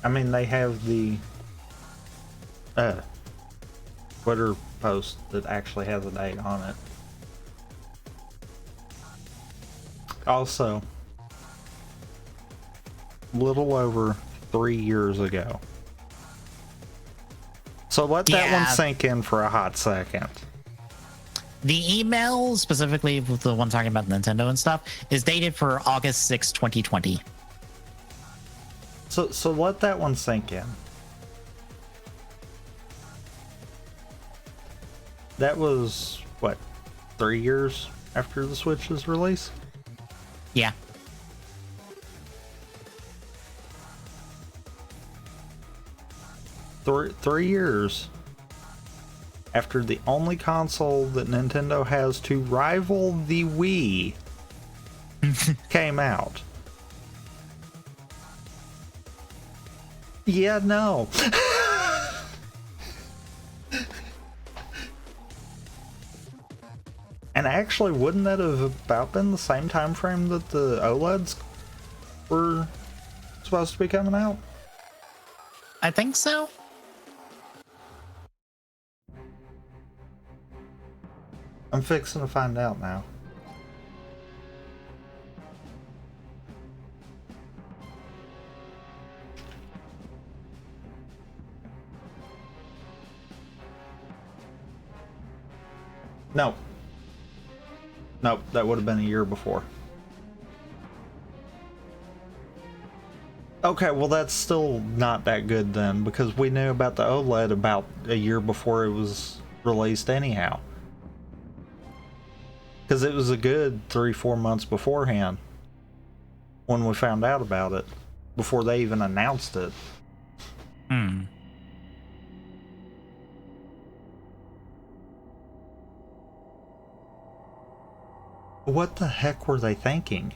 I mean, they have the Twitter post that actually has a date on it. Also, little over 3 years ago. So let that one sink in for a hot second. The email, specifically with the one talking about Nintendo and stuff, is dated for August 6, 2020. So let that one sink in. That was, what, 3 years after the Switch's release? Yeah. Three years after the only console that Nintendo has to rival the Wii came out. Yeah, no. And actually, wouldn't that have about been the same time frame that the OLEDs were supposed to be coming out? I think so. I'm fixing to find out now. No. Nope, that would have been a year before. Okay, well that's still not that good then, because we knew about the OLED about a year before it was released anyhow. Because it was a good 3-4 months beforehand when we found out about it, before they even announced it. What the heck were they thinking?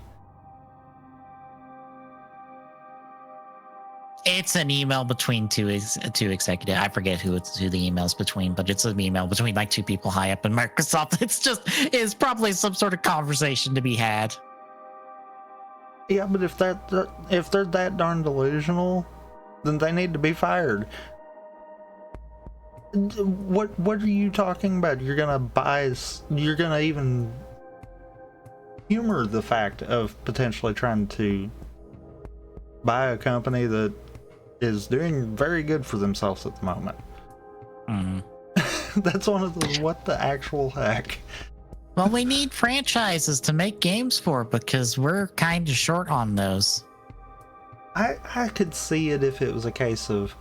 It's an email between two executives. I forget who the email's between, but it's an email between like two people high up in Microsoft. It's probably some sort of conversation to be had. Yeah, but if they're that darn delusional, then they need to be fired. What are you talking about? You're gonna even humor the fact of potentially trying to buy a company that is doing very good for themselves at the moment. That's one of the what the actual heck. Well, we need franchises to make games for because we're kind of short on those. I could see it if it was a case of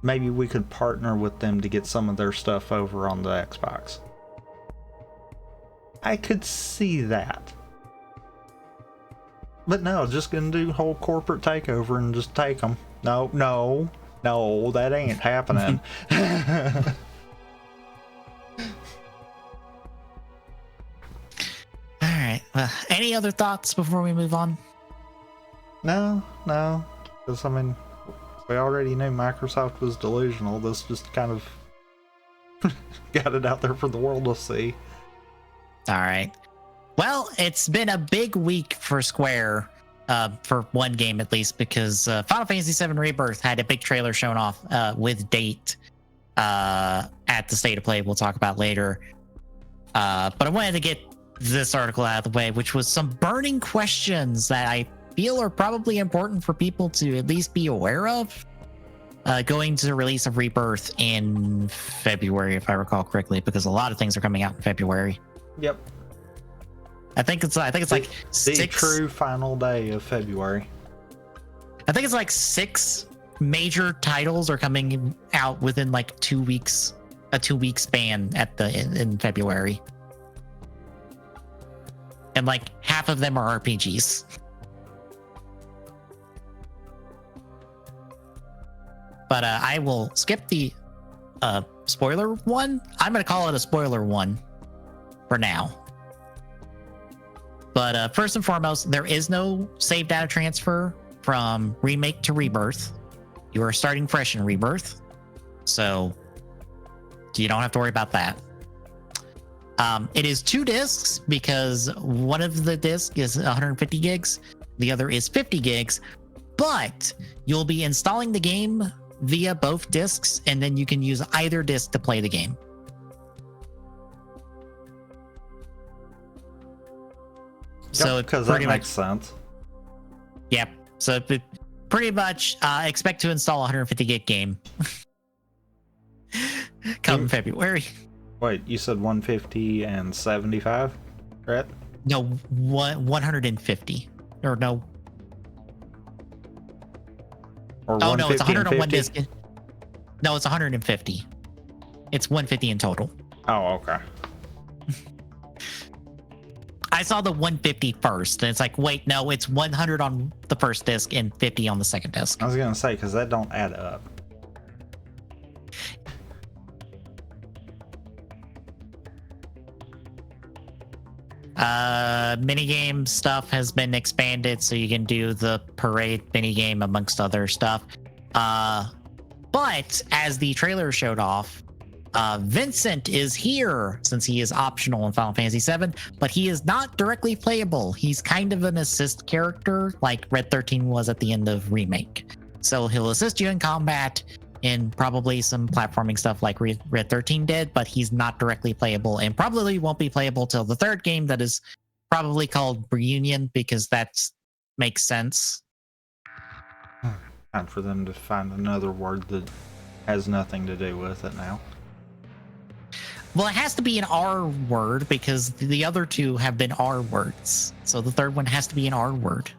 maybe we could partner with them to get some of their stuff over on the Xbox. I could see that. But no, just gonna do whole corporate takeover and just take them. No, that ain't happening. All right. Well, any other thoughts before we move on? No. Because, I mean, we already knew Microsoft was delusional. This just kind of got it out there for the world to see. All right. Well, it's been a big week for Square, for one game at least, because Final Fantasy VII Rebirth had a big trailer shown off with date at the State of Play we'll talk about later. But I wanted to get this article out of the way, which was some burning questions that I feel are probably important for people to at least be aware of going to the release of Rebirth in February, if I recall correctly, because a lot of things are coming out in February. Yep. I think it's like the 6 true final day of February. I think it's like 6 major titles are coming out within like 2 weeks, a 2-week span in February. And like half of them are RPGs. But I will skip the spoiler one. I'm going to call it a spoiler one for now. But first and foremost, there is no save data transfer from Remake to Rebirth. You are starting fresh in Rebirth, so you don't have to worry about that. It is 2 discs because one of the discs is 150 gigs, the other is 50 gigs, but you'll be installing the game via both discs, and then you can use either disc to play the game. So because that makes sense. Yep. So pretty much expect to install a 150 gig game come February. Wait, you said 150 and 75, right? No, 150. Or no. Or oh no, it's 100 on one 50? disc. No, it's 150. It's 150 in total. Oh, okay. I saw the 150 first, and it's like, wait, no, it's 100 on the first disc and 50 on the second disc. I was gonna say, because that don't add up. Minigame stuff has been expanded, so you can do the parade minigame amongst other stuff. But as the trailer showed off, Vincent is here since he is optional in Final Fantasy VII, but he is not directly playable. He's kind of an assist character like Red 13 was at the end of Remake. So he'll assist you in combat and probably some platforming stuff like Red 13 did, but he's not directly playable and probably won't be playable till the third game that is probably called Reunion, because that makes sense. Time for them to find another word that has nothing to do with it now. Well, it has to be an R word because the other two have been R words. So the third one has to be an R word.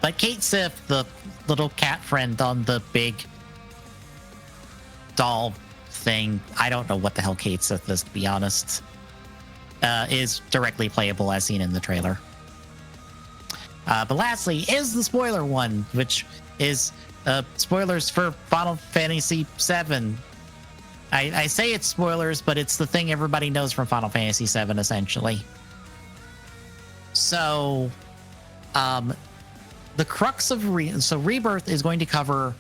But Kate Sif, the little cat friend on the big doll thing, I don't know what the hell Kate Sif is, to be honest, is directly playable as seen in the trailer. But lastly is the spoiler one, which is spoilers for Final Fantasy VII. I say it's spoilers, but it's the thing everybody knows from Final Fantasy VII, essentially. So, the crux of Rebirth is going to cover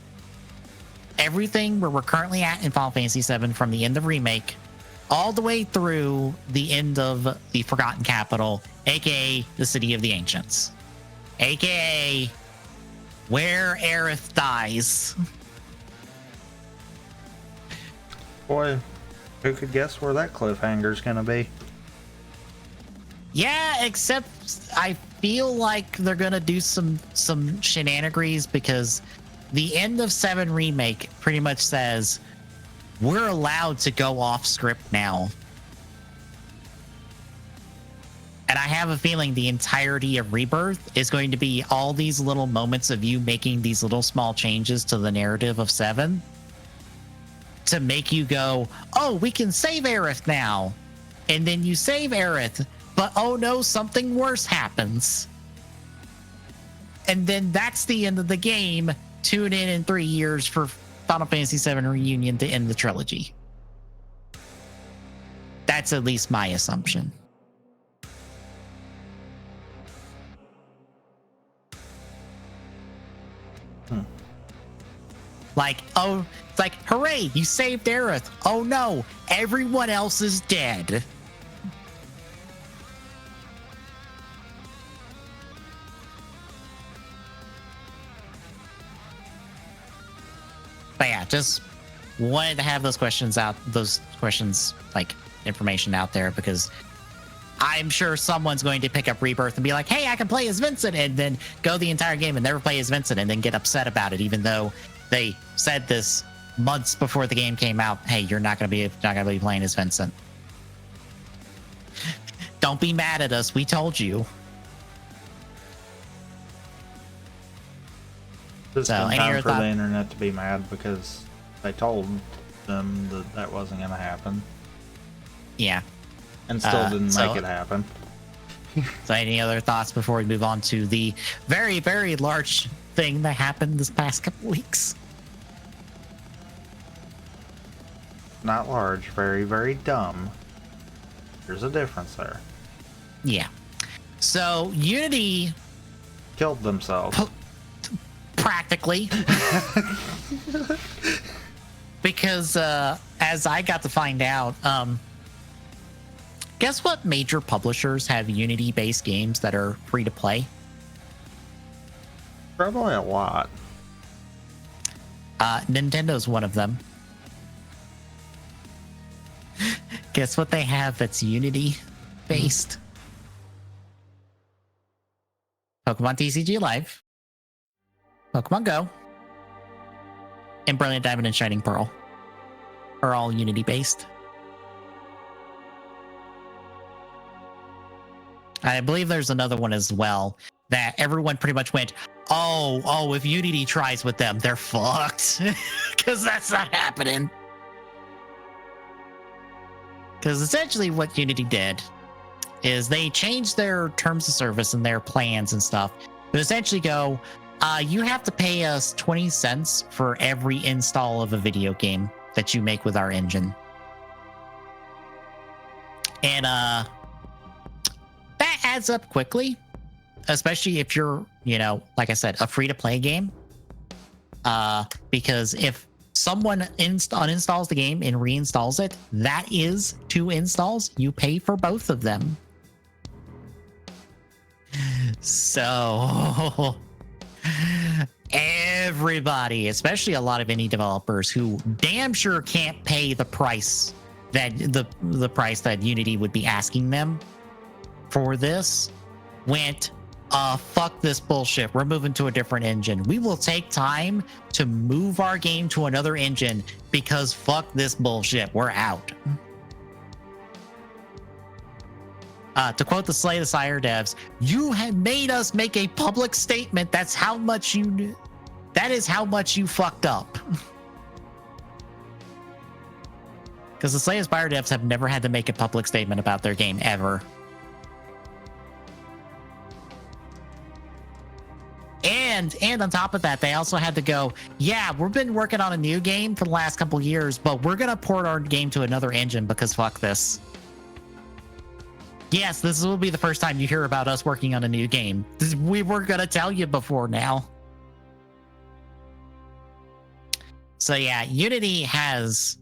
everything where we're currently at in Final Fantasy VII, from the end of Remake all the way through the end of the Forgotten Capital, aka the City of the Ancients, aka where Aerith dies. Boy, who could guess where that cliffhanger's gonna be? Yeah, except I feel like they're gonna do some shenanigans, because the end of 7 Remake pretty much says we're allowed to go off script now. And I have a feeling the entirety of Rebirth is going to be all these little moments of you making these little small changes to the narrative of 7 to make you go, oh, we can save Aerith now. And then you save Aerith, but oh no, something worse happens. And then that's the end of the game. Tune in 3 years for Final Fantasy VII Reunion to end the trilogy. That's at least my assumption. Like, oh, it's like, hooray, you saved Aerith. Oh no, everyone else is dead. But yeah, just wanted to have those questions like information out there, because I'm sure someone's going to pick up Rebirth and be like, hey, I can play as Vincent, and then go the entire game and never play as Vincent, and then get upset about it, even though they said this months before the game came out. Hey, you're not gonna be playing as Vincent. Don't be mad at us. We told you. Just So, in any time other for thought? the internet to be mad because they told them that that wasn't going to happen, Yeah. and still didn't so- make it happen. So any other thoughts before we move on to the very, very large thing that happened this past couple weeks? Not large, very, very dumb. There's a difference there. Yeah. So Unity Killed themselves. practically, because as I got to find out, Guess what major publishers have Unity-based games that are free to play? Probably a lot. Nintendo's one of them. Guess what they have that's Unity-based? Pokemon TCG Live, Pokemon Go, and Brilliant Diamond and Shining Pearl are all Unity-based. I believe there's another one as well that everyone pretty much went, oh, if Unity tries with them, they're fucked. Because that's not happening. Because essentially what Unity did is they changed their terms of service and their plans and stuff. But essentially go, you have to pay us 20 cents for every install of a video game that you make with our engine. And that adds up quickly, especially if you're, like I said, a free-to-play game. Because if someone uninstalls the game and reinstalls it, that is 2 installs. You pay for both of them. So everybody, especially a lot of indie developers who damn sure can't pay the price that the price that Unity would be asking them for this, went, fuck this bullshit. We're moving to a different engine. We will take time to move our game to another engine because fuck this bullshit. We're out. To quote the Slay the Sire devs, you have made us make a public statement. That is how much you fucked up. Because the Slay the Sire devs have never had to make a public statement about their game ever. And on top of that, they also had to go, yeah, we've been working on a new game for the last couple years, but we're going to port our game to another engine because fuck this. Yes, this will be the first time you hear about us working on a new game. We were going to tell you before now. So yeah, Unity has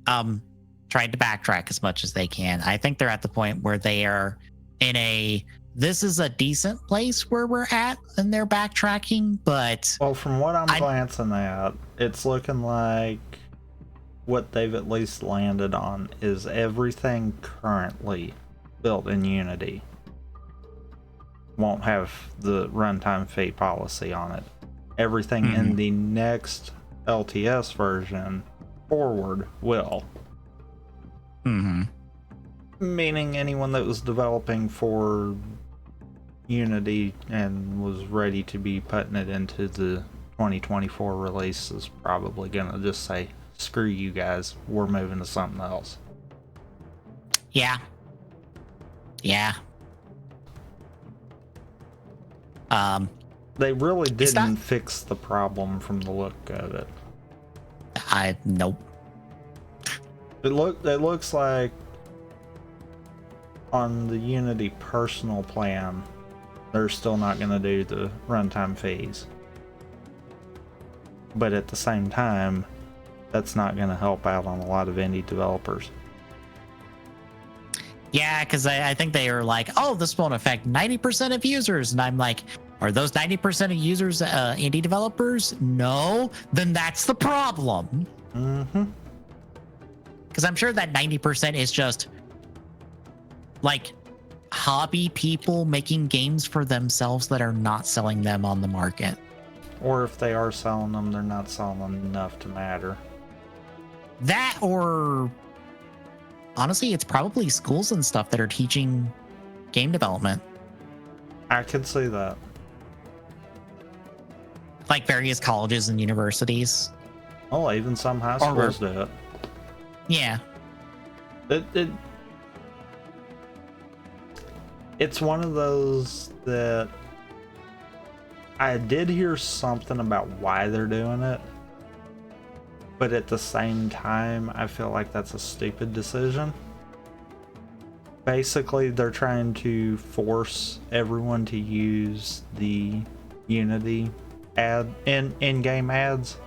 tried to backtrack as much as they can. I think they're at the point where they are in this is a decent place where we're at in their backtracking, but... Well, from what I'm glancing at, it's looking like what they've at least landed on is everything currently built in Unity won't have the runtime fee policy on it. Everything in the next LTS version forward will. Meaning anyone that was developing for Unity and was ready to be putting it into the 2024 release is probably gonna just say, screw you guys, we're moving to something else. Yeah. They really didn't fix the problem from the look of it. Nope. It looks like on the Unity personal plan, they're still not going to do the runtime fees. But at the same time, that's not going to help out on a lot of indie developers. Yeah, because I think they are like, oh, this won't affect 90% of users. And I'm like, are those 90% of users indie developers? No, then that's the problem. Because I'm sure that 90% is just like hobby people making games for themselves that are not selling them on the market. Or if they are selling them, they're not selling them enough to matter. That, or honestly, it's probably schools and stuff that are teaching game development. I could see that. Like various colleges and universities. Oh, even some high schools do it. Yeah. It's one of those that I did hear something about why they're doing it, but at the same time, I feel like that's a stupid decision. Basically, they're trying to force everyone to use the Unity in-game ads.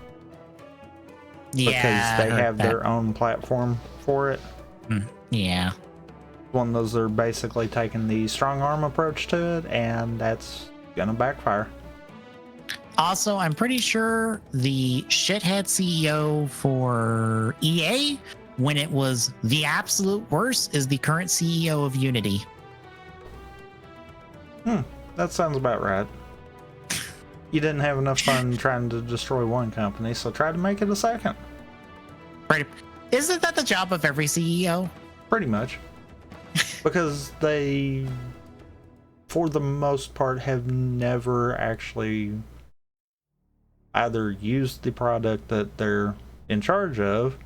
Yeah, because they have their own platform for it. Yeah. One of those that are basically taking the strong arm approach to it, and that's gonna backfire. Also, I'm pretty sure the shithead CEO for EA, when it was the absolute worst, is the current CEO of Unity. That sounds about right. You didn't have enough fun trying to destroy one company, so try to make it a second. Right? Isn't that the job of every CEO? Pretty much. Because they, for the most part, have never actually either used the product that they're in charge of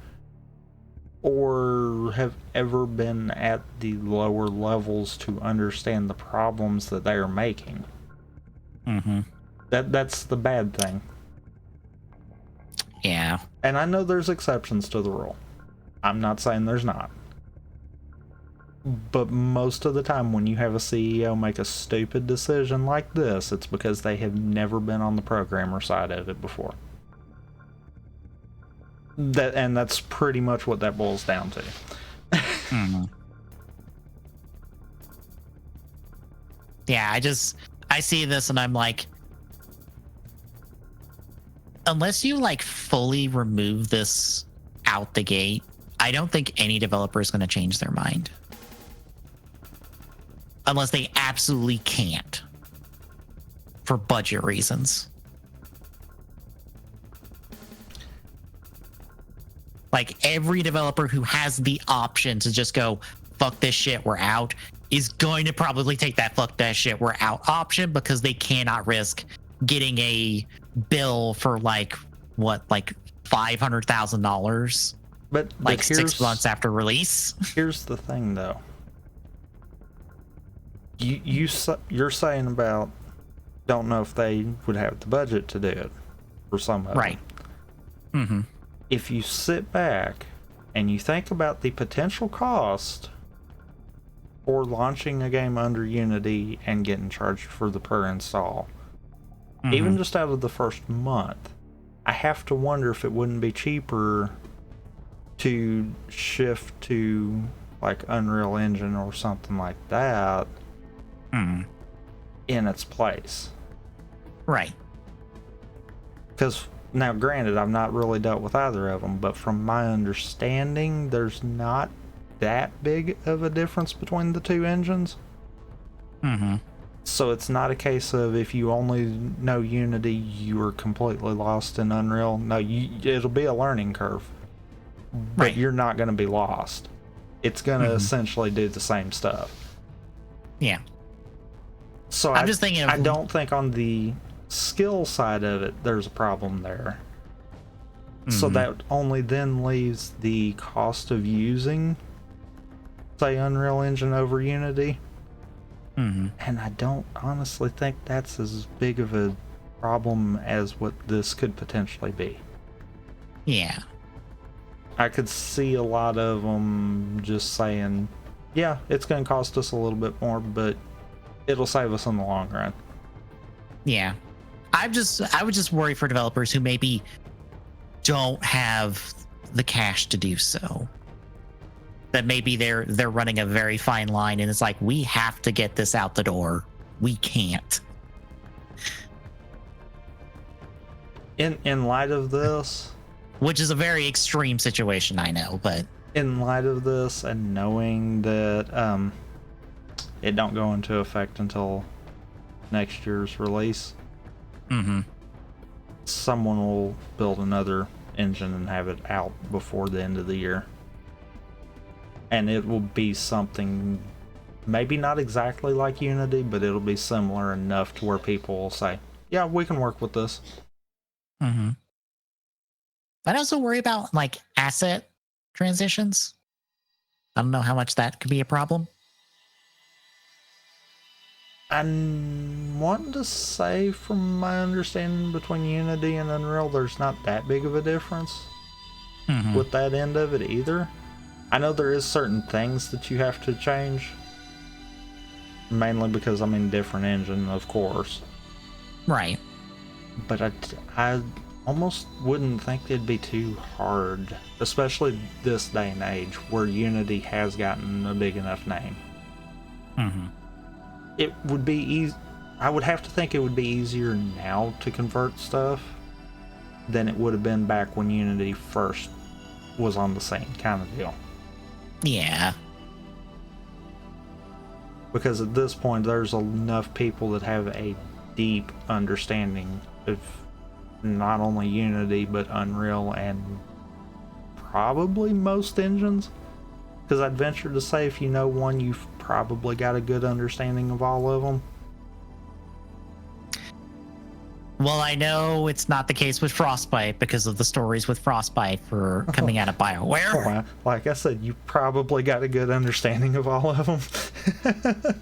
or have ever been at the lower levels to understand the problems that they are making. Mm-hmm. That's the bad thing. Yeah. And I know there's exceptions to the rule. I'm not saying there's not. But most of the time when you have a CEO make a stupid decision like this, it's because they have never been on the programmer side of it before. And that's pretty much what that boils down to. Mm-hmm. Yeah, I see this and I'm like, unless you like fully remove this out the gate, I don't think any developer is going to change their mind. Unless they absolutely can't for budget reasons. Like every developer who has the option to just go, fuck this shit, we're out, is going to probably take that fuck that shit, we're out option because they cannot risk getting a bill for like $500,000 But like 6 months after release. Here's the thing though. You're saying about don't know if they would have the budget to do it for some of them. Right. Mm-hmm. If you sit back and you think about the potential cost for launching a game under Unity and getting charged for the per install, even just out of the first month, I have to wonder if it wouldn't be cheaper to shift to like Unreal Engine or something like that in its place. Right. Because now granted, I've not really dealt with either of them, but from my understanding, there's not that big of a difference between the two engines. So it's not a case of if you only know Unity, you are completely lost in Unreal. No, it'll be a learning curve, but you're not going to be lost. It's going to essentially do the same stuff. Yeah. So I'm just thinking I don't think on the skill side of it there's a problem there. So that only then leaves the cost of using, say, Unreal Engine over Unity. And I don't honestly think that's as big of a problem as what this could potentially be. Yeah. I could see a lot of them just saying, yeah, it's going to cost us a little bit more, but it'll save us in the long run. Yeah. I would just worry for developers who maybe don't have the cash to do so. That maybe they're running a very fine line and it's like, we have to get this out the door. We can't. In light of this, which is a very extreme situation, I know, but in light of this and knowing that it don't go into effect until next year's release, someone will build another engine and have it out before the end of the year. And it will be something maybe not exactly like Unity, but it'll be similar enough to where people will say, yeah, we can work with this. I'd also worry about like asset transitions. I don't know how much that could be a problem. I'm wanting to say, from my understanding, between Unity and Unreal, there's not that big of a difference with that end of it either. I know there is certain things that you have to change, mainly because I'm in different engine, of course. Right. But I almost wouldn't think it'd be too hard, especially this day and age where Unity has gotten a big enough name. Mm-hmm. It would be easy. I would have to think it would be easier now to convert stuff than it would have been back when Unity first was on the scene, kind of deal. Yeah. Because at this point, there's enough people that have a deep understanding of not only Unity, but Unreal and probably most engines. Because I'd venture to say if you know one, you've probably got a good understanding of all of them. Well, I know it's not the case with Frostbite because of the stories with Frostbite for coming out of BioWare. Like I said, you probably got a good understanding of all of them.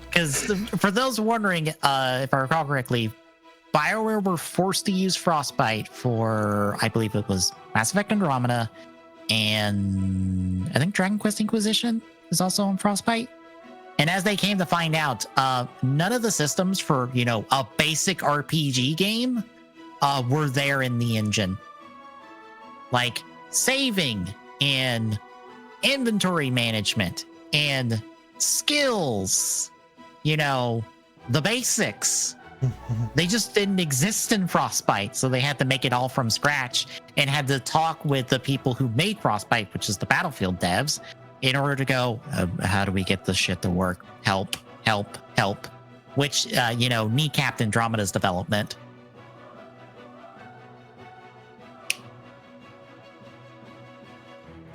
Because for those wondering, if I recall correctly, BioWare were forced to use Frostbite for, I believe it was Mass Effect Andromeda, and I think Dragon Quest Inquisition is also on Frostbite. And as they came to find out, none of the systems for, a basic RPG game were there in the engine. Like saving and inventory management and skills, the basics. They just didn't exist in Frostbite, so they had to make it all from scratch and had to talk with the people who made Frostbite, which is the Battlefield devs, in order to go, how do we get this shit to work? Help, help, help. Which, kneecapped Andromeda's development.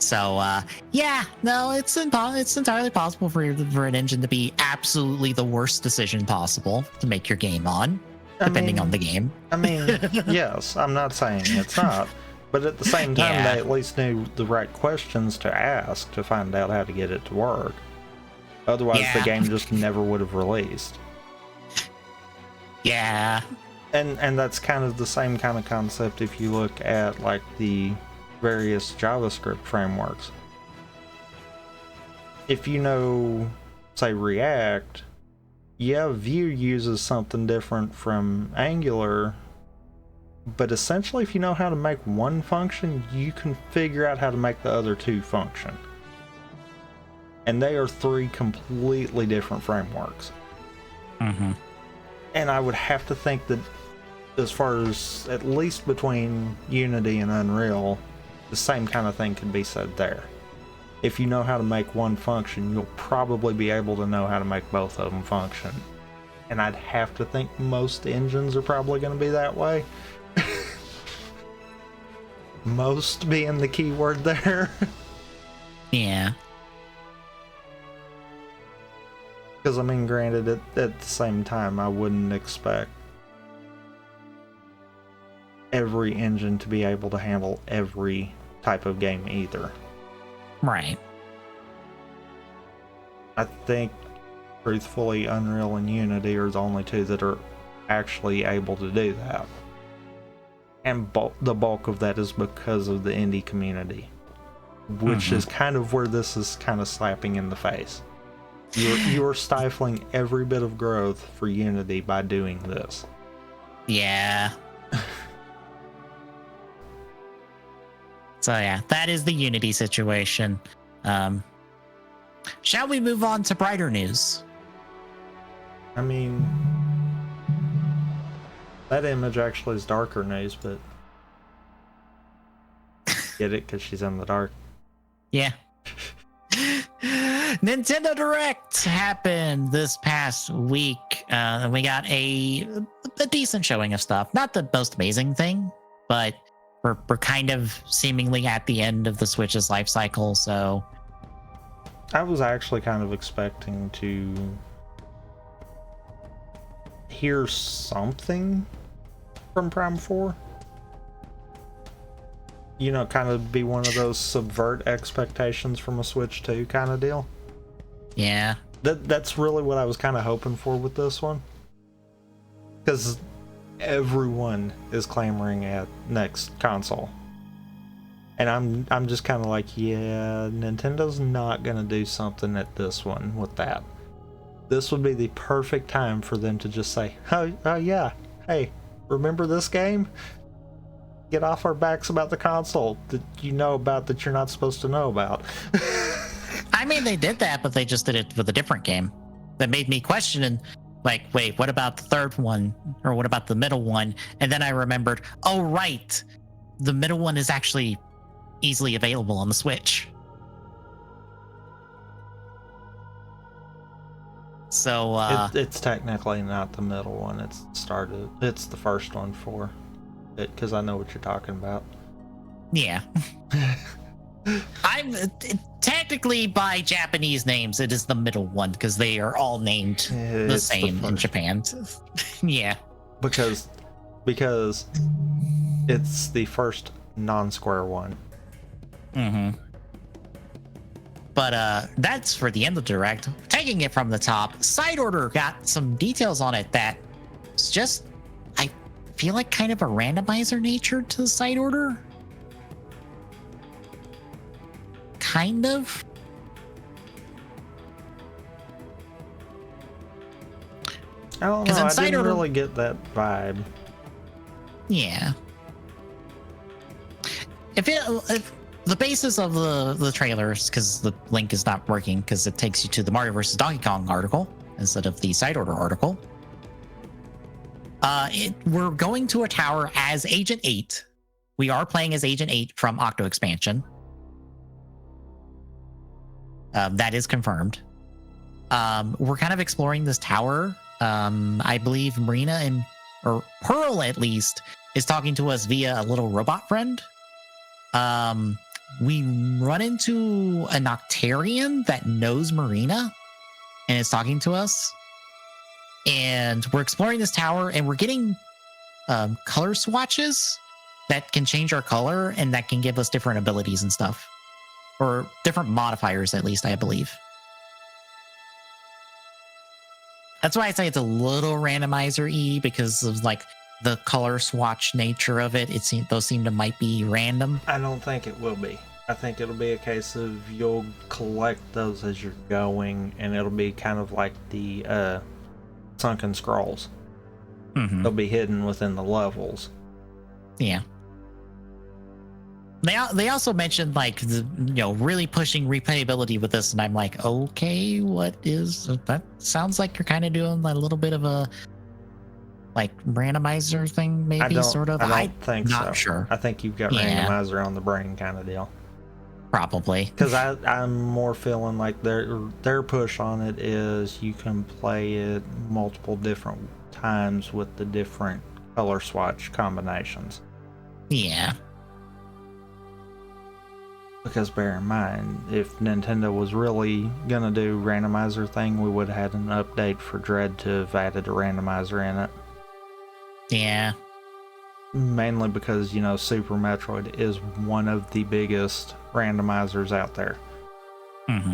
So, it's entirely possible for an engine to be absolutely the worst decision possible to make your game on, depending on the game. I mean, yes, I'm not saying it's not. But at the same time, they at least knew the right questions to ask to find out how to get it to work. Otherwise, the game just never would have released. Yeah. And that's kind of the same kind of concept if you look at, like, the various JavaScript frameworks. If you know, say, React, Vue uses something different from Angular. But essentially, if you know how to make one function, you can figure out how to make the other two function. And they are three completely different frameworks. Mm-hmm. And I would have to think that as far as, at least between Unity and Unreal, the same kind of thing can be said there. If you know how to make one function, you'll probably be able to know how to make both of them function. And I'd have to think most engines are probably going to be that way. Most being the key word there. Yeah. Because, I mean, granted, at the same time, I wouldn't expect every engine to be able to handle every type of game either. Right. I think, truthfully, Unreal and Unity are the only two that are actually able to do that. And the bulk of that is because of the indie community, which is kind of where this is kind of slapping in the face. You're stifling every bit of growth for Unity by doing this. Yeah. So yeah, that is the Unity situation. Shall we move on to brighter news? I mean, that image actually is darker news, but get it because she's in the dark. Yeah. Nintendo Direct happened this past week. And we got a decent showing of stuff. Not the most amazing thing, but we're kind of seemingly at the end of the Switch's life cycle, so I was actually kind of expecting to hear something from Prime 4. Kind of be one of those subvert expectations from a Switch 2 kind of deal. Yeah. That's really what I was kind of hoping for with this one. Because everyone is clamoring at next console. And I'm just kind of like, yeah, Nintendo's not going to do something at this one with that. This would be the perfect time for them to just say, oh yeah, hey, remember this game? get off our backs about the console that you know about that you're not supposed to know about. I mean, they did that, but they just did it with a different game. That made me question and like, wait, what about the third one? Or what about the middle one? And then I remembered, oh, right. The middle one is actually easily available on the Switch. So it's technically not the middle one. It's the first one for it, because I know what you're talking about. Yeah. I'm technically by Japanese names, it is the middle one because they are all named the same in Japan. Yeah. Because it's the first non-square one. Mm-hmm. But that's for the end of the direct. Taking it from the top, Side Order got some details on it that it's just, I feel like kind of a randomizer nature to the Side Order. Kind of. I don't know. I didn't really get that vibe. Yeah. If the basis of the trailers, because the link is not working because it takes you to the Mario vs. Donkey Kong article instead of the Side Order article. We're going to a tower as Agent 8. We are playing as Agent 8 from Octo Expansion. That is confirmed. We're kind of exploring this tower. I believe Marina or Pearl at least is talking to us via a little robot friend. We run into a Noctarian that knows Marina and is talking to us. And we're exploring this tower and we're getting color swatches that can change our color and that can give us different abilities and stuff. Or different modifiers, at least, I believe. That's why I say it's a little randomizer-y because of like the color swatch nature of it. Those seem to might be random. I don't think it will be. I think it'll be a case of you'll collect those as you're going, and it'll be kind of like the sunken scrolls. Mm-hmm. They'll be hidden within the levels. Yeah. They also mentioned like really pushing replayability with this, and I'm like, okay, what is that? Sounds like you're kind of doing a little bit of a like randomizer thing, maybe I don't think not so. Sure. I think you've got randomizer on the brain kind of deal. Probably. Because I'm more feeling like their push on it is you can play it multiple different times with the different color swatch combinations. Yeah. Because bear in mind, if Nintendo was really gonna do randomizer thing, we would have had an update for Dread to have added a randomizer in it. Yeah. Mainly because, Super Metroid is one of the biggest randomizers out there. Mm-hmm.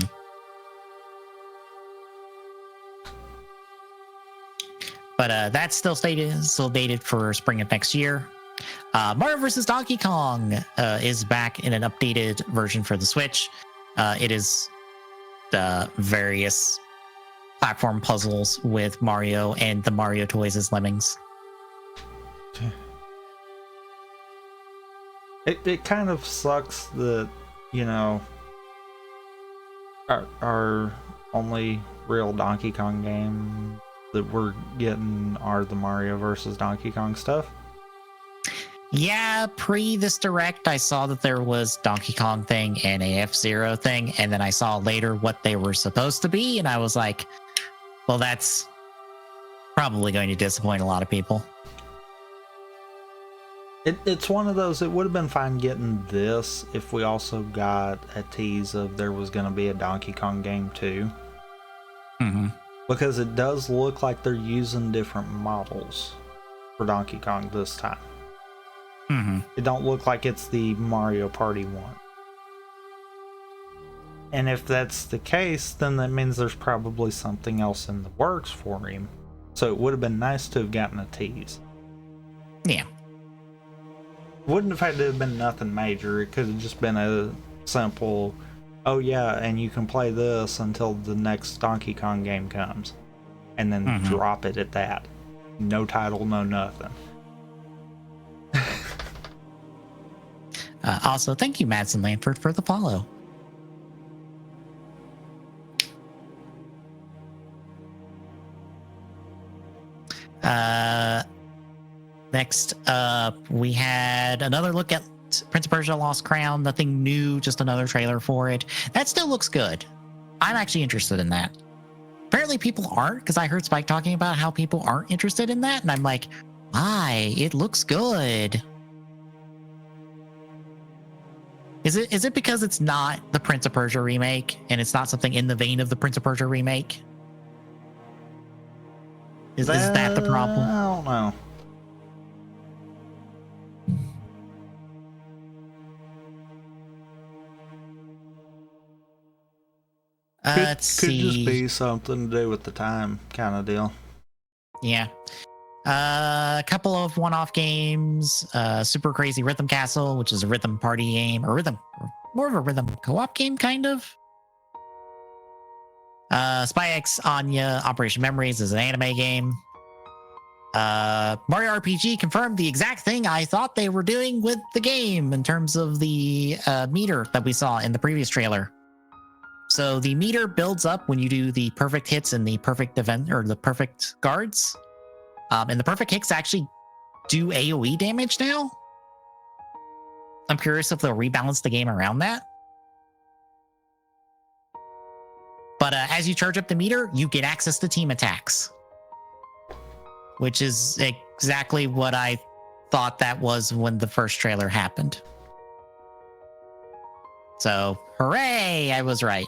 But that's still dated for spring of next year. Mario vs. Donkey Kong is back in an updated version for the Switch. It is the various platform puzzles with Mario and the Mario toys as lemmings. It kind of sucks that, our only real Donkey Kong game that we're getting are the Mario vs. Donkey Kong stuff. Yeah, pre this direct, I saw that there was Donkey Kong thing and a F-Zero thing, and then I saw later what they were supposed to be, and I was like, well, that's probably going to disappoint a lot of people. It's one of those, it would have been fine getting this if we also got a tease of there was going to be a Donkey Kong game too. Mm-hmm. Because it does look like they're using different models for Donkey Kong this time. Mm-hmm. It don't look like it's the Mario Party one. And if that's the case, then that means there's probably something else in the works for him. So it would have been nice to have gotten a tease. Yeah. Wouldn't have had to have been nothing major. It could have just been a simple, oh yeah, and you can play this until the next Donkey Kong game comes. And then drop it at that. No title, no nothing. Also, thank you, Madsen Lanford, for the follow. Next up, we had another look at Prince of Persia Lost Crown. Nothing new, just another trailer for it. That still looks good. I'm actually interested in that. Apparently people aren't, because I heard Spike talking about how people aren't interested in that, and I'm like, why? It looks good. Is it because it's not the Prince of Persia remake, and it's not something in the vein of the Prince of Persia remake? Is that the problem? I don't know. Let's see. Could just be something to do with the time kind of deal. Yeah. A couple of one-off games. Super Crazy Rhythm Castle, which is a rhythm party game, or more of a rhythm co-op game, kind of. Spy X Anya Operation Memories is an anime game. Mario RPG confirmed the exact thing I thought they were doing with the game in terms of the meter that we saw in the previous trailer. So the meter builds up when you do the perfect hits and the perfect event, or the perfect guards. And the perfect hits actually do AoE damage now. I'm curious if they'll rebalance the game around that. But as you charge up the meter, you get access to team attacks, which is exactly what I thought that was when the first trailer happened. So, hooray, I was right.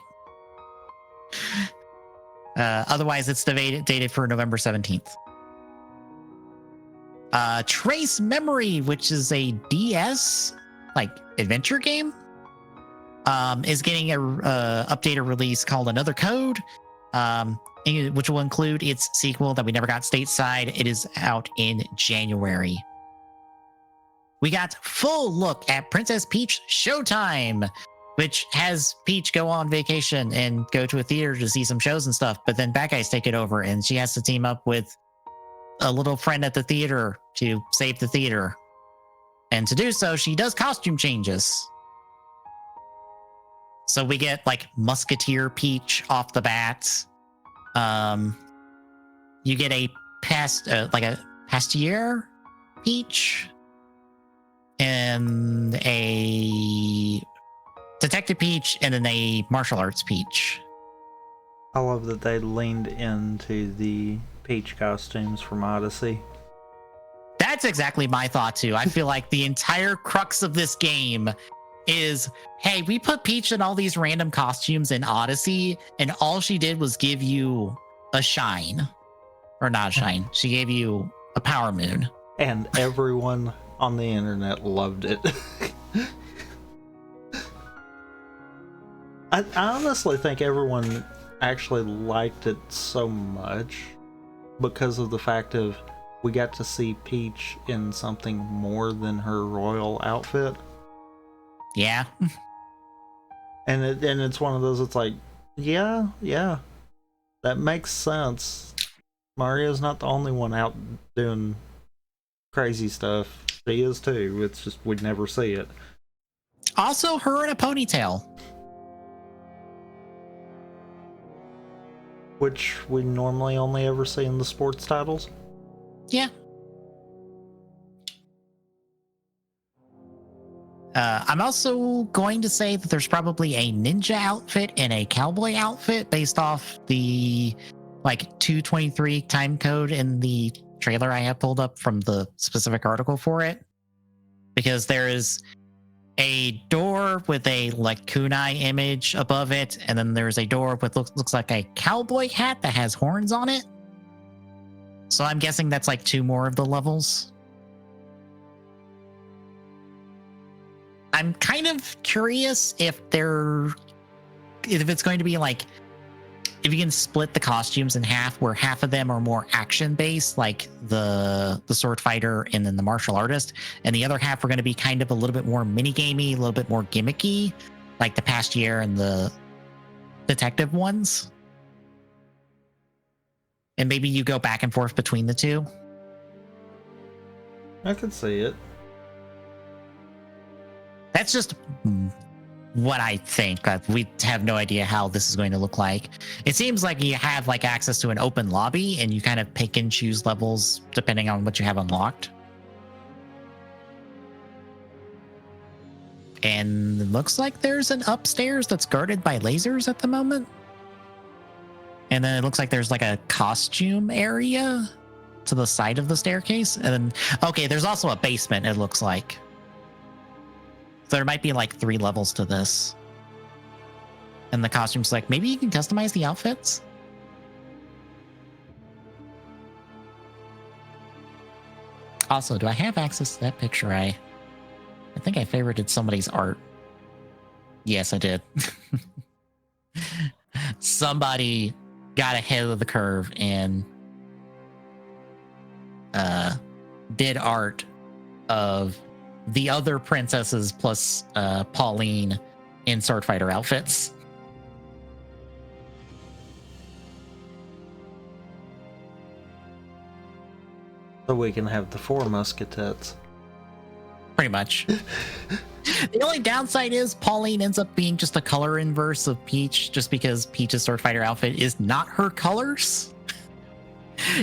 Otherwise, it's dated for November 17th. Trace Memory, which is a DS adventure game, is getting a updated release called Another Code, which will include its sequel that we never got stateside. It is out in January. We got full look at Princess Peach Showtime, which has Peach go on vacation and go to a theater to see some shows and stuff, but then bad guys take it over and she has to team up with a little friend at the theater to save the theater. And to do so, she does costume changes. So we get Musketeer Peach off the bat. You get a Pastier Peach and a Detective Peach, and then a martial arts Peach. I love that they leaned into the Peach costumes from Odyssey. That's exactly my thought too. I feel like the entire crux of this game is, hey, we put Peach in all these random costumes in Odyssey, and all she did was give you a shine. Or not a shine. She gave you a power moon. And everyone on the internet loved it. I honestly think everyone actually liked it so much because of the fact of we got to see Peach in something more than her royal outfit. Yeah. And it's one of those, it's like, yeah, that makes sense. Mario's not the only one out doing crazy stuff. She is too. It's just we'd never see it. Also, her in a ponytail. Which we normally only ever see in the sports titles. Yeah. I'm also going to say that there's probably a ninja outfit and a cowboy outfit based off the 223 time code in the trailer I have pulled up from the specific article for it. Because there is a door with a kunai image above it, and then there's a door with looks like a cowboy hat that has horns on it. So I'm guessing that's 2 more of the levels. I'm kind of curious if it's going to be if you can split the costumes in half, where half of them are more action based, like the sword fighter and then the martial artist, and the other half are going to be kind of a little bit more mini gamey, a little bit more gimmicky, like the past year and the detective ones. And maybe you go back and forth between the two. I could see it. That's just what I think. We have no idea how this is going to look like. It seems like you have like access to an open lobby and you kind of pick and choose levels depending on what you have unlocked. And it looks like there's an upstairs that's guarded by lasers at the moment. And then it looks like there's like a costume area to the side of the staircase. And then, okay, there's also a basement, it looks like. So there might be like 3 levels to this. And the costume's like, maybe you can customize the outfits? Also, do I have access to that picture? I think I favorited somebody's art. Yes, I did. Somebody got ahead of the curve and did art of the other princesses plus Pauline in Swordfighter outfits. So we can have the 4 musketeers. Pretty much. The only downside is Pauline ends up being just a color inverse of Peach, just because Peach's Swordfighter outfit is not her colors.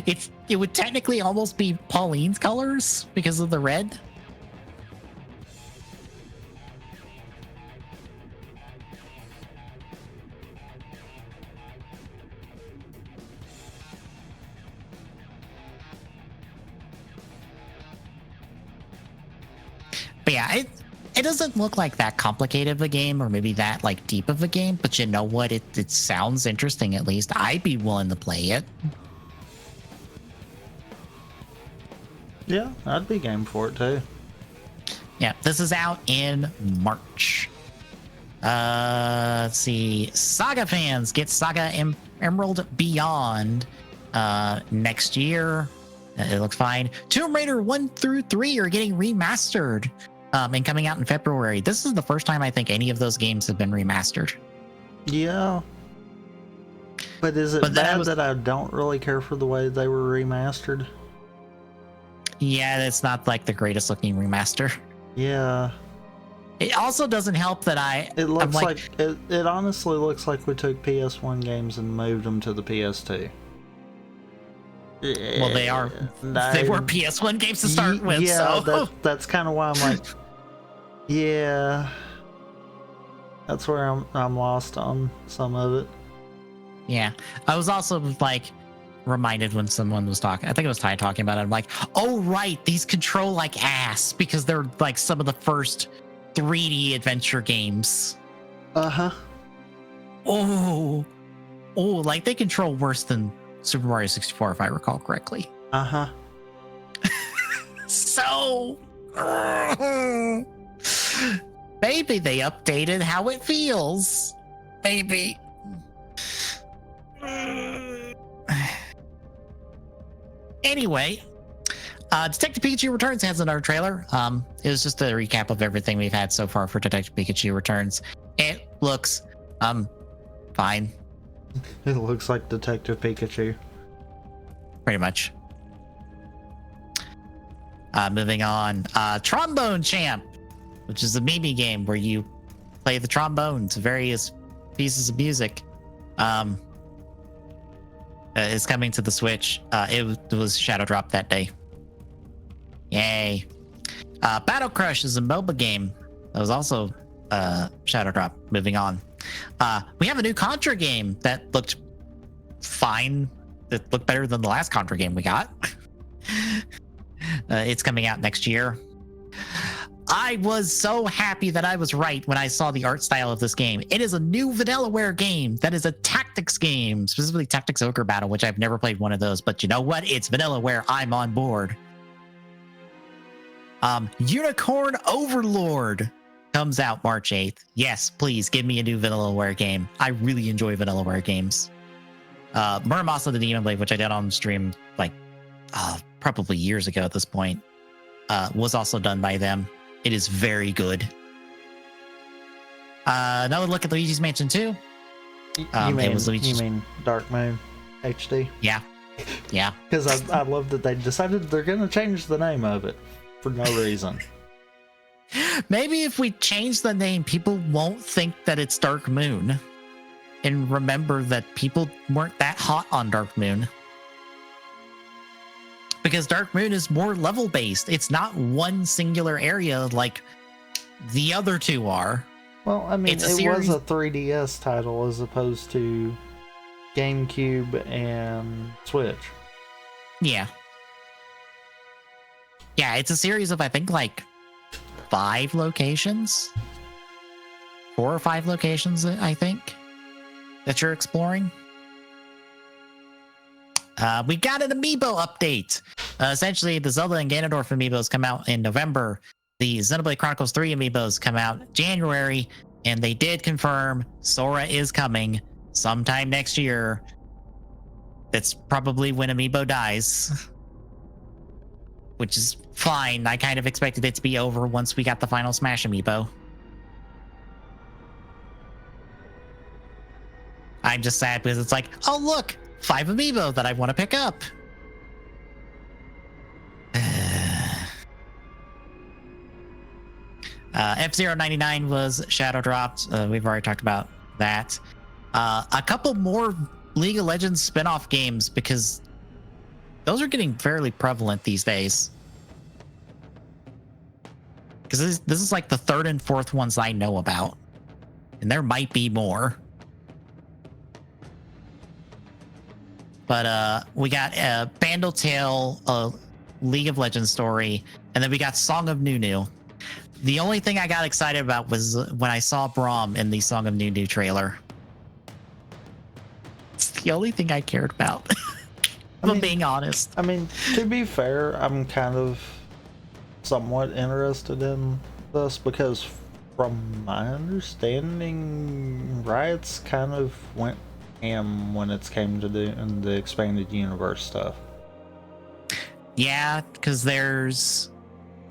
It would technically almost be Pauline's colors because of the red. But yeah, it doesn't look like that complicated of a game, or maybe that like deep of a game, but you know what? It sounds interesting. At least I'd be willing to play it. Yeah, I'd be game for it too. Yeah, this is out in March. Let's see. Saga fans get Saga Emerald Beyond next year. It looks fine. Tomb Raider 1 through 3 are getting remastered and coming out in February. This is the first time I think any of those games have been remastered. Yeah. But is it bad that I don't really care for the way they were remastered? Yeah, it's not like the greatest looking remaster. Yeah. It also doesn't help that It looks like it honestly looks like we took PS1 games and moved them to the PS2. Well, they were PS1 games to start with. Yeah, so. that's kind of why I'm like, yeah. That's where I'm lost on some of it. Yeah, I was also like reminded when someone was talking. I think it was Ty talking about it. I'm like, oh right, these control like ass because they're like some of the first 3D adventure games. Uh-huh. Oh, like they control worse than Super Mario 64, if I recall correctly. Uh-huh. So, maybe they updated how it feels. Maybe. Anyway, Detective Pikachu Returns has another trailer. It was just a recap of everything we've had so far for Detective Pikachu Returns. It looks fine. It looks like Detective Pikachu. Pretty much. Moving on. Trombone Champ, which is a meme game where you play the trombone to various pieces of music. Is coming to the Switch. It was shadow dropped that day. Yay. Battle Crush is a MOBA game that was also shadow dropped. Moving on. We have a new Contra game that looked fine. It looked better than the last Contra game we got. It's coming out next year. I was so happy that I was right when I saw the art style of this game. It is a new Vanillaware game that is a tactics game, specifically Tactics Ogre Battle, which I've never played one of those. But you know what? It's Vanillaware. I'm on board. Unicorn Overlord comes out March 8th. Yes, please give me a new Vanillaware game. I really enjoy Vanillaware games. Muramasa the Demon Blade, which I did on stream like probably years ago at this point, was also done by them. It is very good. Another look at Luigi's Mansion 2. You mean Dark Moon HD? Yeah. Yeah. Because I love that they decided they're going to change the name of it for no reason. Maybe if we change the name, people won't think that it's Dark Moon. And remember that people weren't that hot on Dark Moon. Because Dark Moon is more level based. It's not one singular area like the other two are. Well, I mean, It's it series... was a 3DS title as opposed to GameCube and Switch. Yeah. Yeah, it's a series of, I think, like 5 locations. 4 or 5 locations, I think, that you're exploring. We got an amiibo update. Essentially, the Zelda and Ganondorf amiibos come out in November. The Xenoblade Chronicles 3 amiibos come out January, and they did confirm Sora is coming sometime next year. That's probably when amiibo dies, which is fine. I kind of expected it to be over once we got the final Smash amiibo. I'm just sad because it's like, oh look, 5 amiibo that I want to pick up. F-Zero 99 was shadow dropped. We've already talked about that. A couple more League of Legends spin-off games, because those are getting fairly prevalent these days. Because this is like the 3rd and 4th ones I know about. And there might be more. But we got Bandle Tale, League of Legends story, and then we got Song of Nunu. The only thing I got excited about was when I saw Braum in the Song of Nunu trailer. It's the only thing I cared about. I'm being honest. I mean, to be fair, I'm kind of somewhat interested in this because from my understanding, Riot's kind of went ham when it came to the expanded universe stuff. Yeah, because there's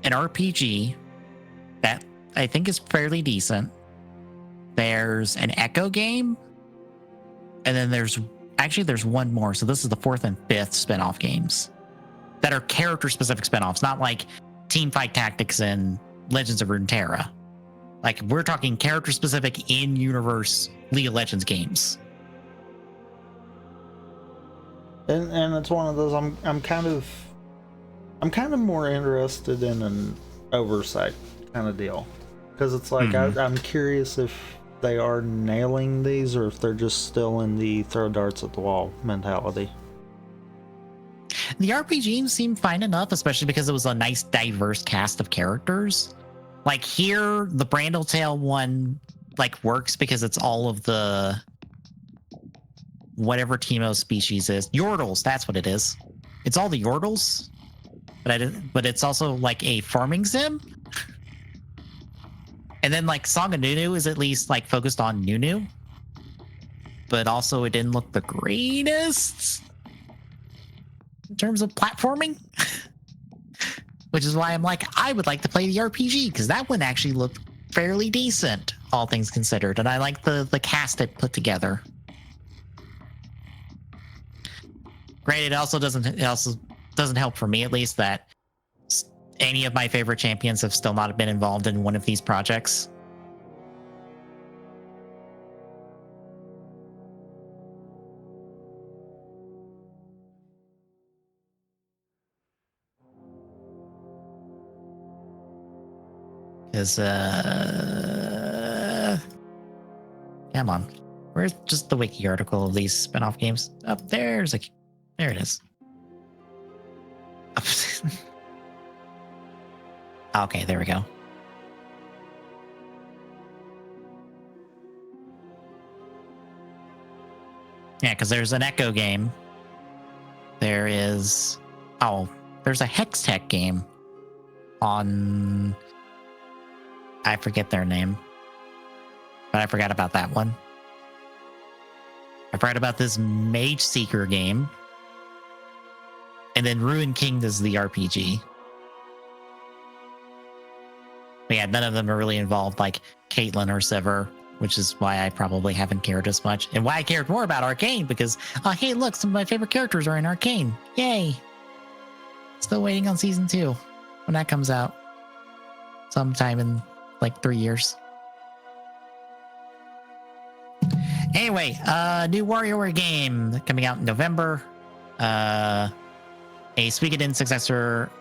an RPG that I think is fairly decent. There's an Echo game. And then there's one more. So this is the 4th and 5th spinoff games that are character-specific spinoffs, not like Teamfight Tactics and Legends of Runeterra. Like, we're talking character-specific in-universe League of Legends games. And it's one of those I'm kind of more interested in an oversight kind of deal, because it's like I'm curious if they are nailing these or if they're just still in the throw darts at the wall mentality. The RPGs seemed fine enough, especially because it was a nice diverse cast of characters. Like here, the Brandle Tale one like works because it's all of the whatever Teemo species is. Yordles, that's what it is. It's all the Yordles. But it's also like a farming sim. And then like Song of Nunu is at least like focused on Nunu. But also it didn't look the greatest in terms of platforming. Which is why I'm like, I would like to play the RPG, because that one actually looked fairly decent, all things considered. And I like the cast it put together. Granted, it also doesn't help for me, at least, that any of my favorite champions have still not been involved in one of these projects. Because, come on. Where's just the wiki article of these spin-off games? Oh, there it is. Okay, there we go. Yeah, because there's an Echo game. There's a Hextech game on... I forget their name. But I forgot about that one. I forgot about this Mage Seeker game. And then Ruin King is the RPG. But yeah, none of them are really involved like Caitlyn or Sever, which is why I probably haven't cared as much. And why I cared more about Arcane, because, hey, look, some of my favorite characters are in Arcane. Yay! Still waiting on season 2 when that comes out. sometime in like 3 years. Anyway, new WarioWare game coming out in November. A Suikoden successor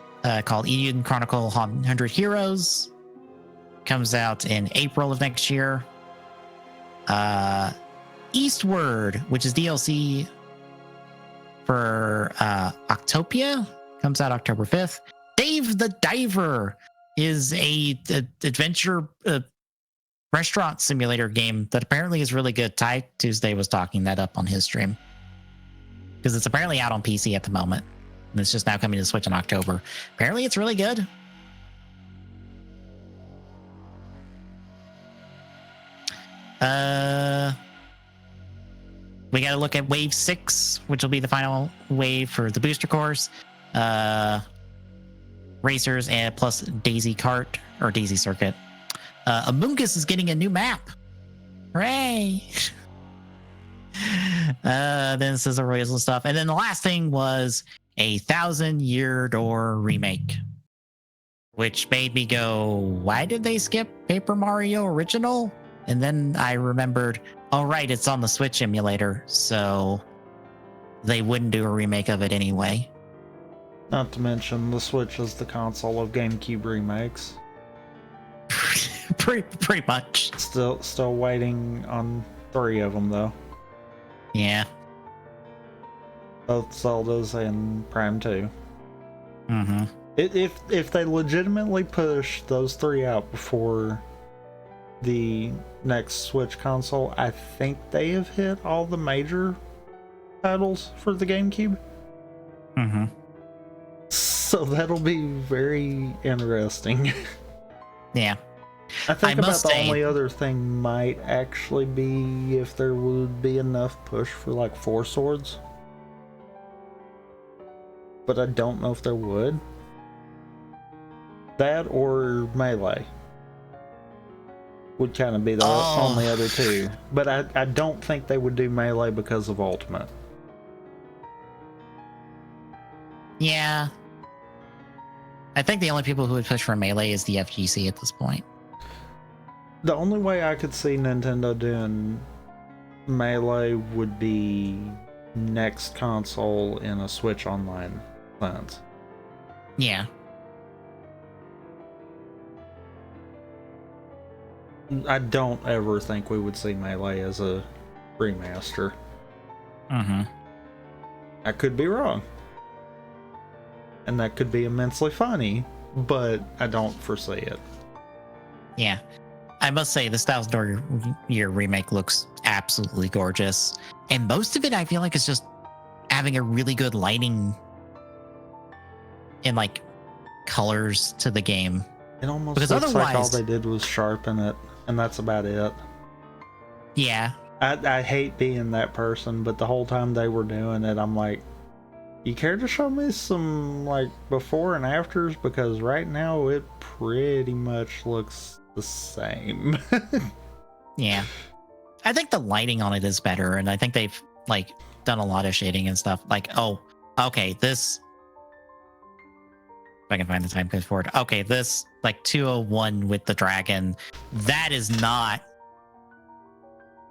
called Eden Chronicle 100 Heroes comes out in April of next year. Eastward, which is DLC for Octopia, comes out October 5th. Dave the Diver is a adventure restaurant simulator game that apparently is really good. Ty Tuesday was talking that up on his stream because it's apparently out on PC at the moment, and it's just now coming to Switch in October. Apparently, it's really good. We got to look at Wave 6, which will be the final wave for the booster course. Racers and plus Daisy Kart or Daisy Circuit. Among Us is getting a new map. Hooray! Then Sizzle Royals and stuff. And then the last thing was a 1,000-Year Door remake, which made me go, why did they skip Paper Mario Original? And then I remembered, oh, right, it's on the Switch emulator, so they wouldn't do a remake of it anyway. Not to mention, the Switch is the console of GameCube remakes. pretty much. Still waiting on 3 of them, though. Yeah. Both Zeldas and Prime 2. Mm-hmm. If they legitimately push those 3 out before the next Switch console, I think they have hit all the major titles for the GameCube. Mm-hmm. So that'll be very interesting. Yeah. I think the only other thing might actually be if there would be enough push for like 4 swords. But I don't know if there would. That or Melee would kind of be the only other 2. But I don't think they would do Melee because of Ultimate. Yeah. I think the only people who would push for Melee is the FGC at this point. The only way I could see Nintendo doing Melee would be next console in a Switch Online sense. Yeah. I don't ever think we would see Melee as a remaster. Mm-hmm. I could be wrong. And that could be immensely funny, but I don't foresee it. Yeah. I must say, this 1,000-Year remake looks absolutely gorgeous. And most of it, I feel like, is just having a really good lighting and, like, colors to the game. It almost looks like all they did was sharpen it, and that's about it. Yeah. I hate being that person, but the whole time they were doing it, I'm like, you care to show me some, like, before and afters? Because right now it pretty much looks the same. Yeah. I think the lighting on it is better, and I think they've, like, done a lot of shading and stuff. Like, oh, okay, this... If I can find the time code for it. Okay, this, like, 201 with the dragon, that is not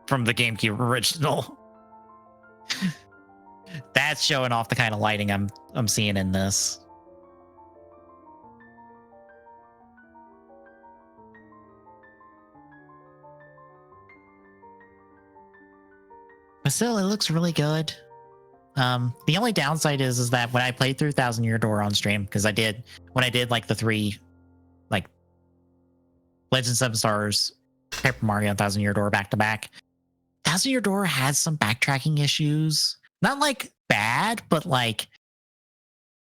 from the GameCube original. That's showing off the kind of lighting I'm seeing in this. But still, it looks really good. The only downside is that when I played through 1,000-Year Door on stream, because I did like the 3, like Legend 7 Stars, Paper Mario, 1,000-Year Door back to back. 1,000-Year Door has some backtracking issues. Not like bad, but like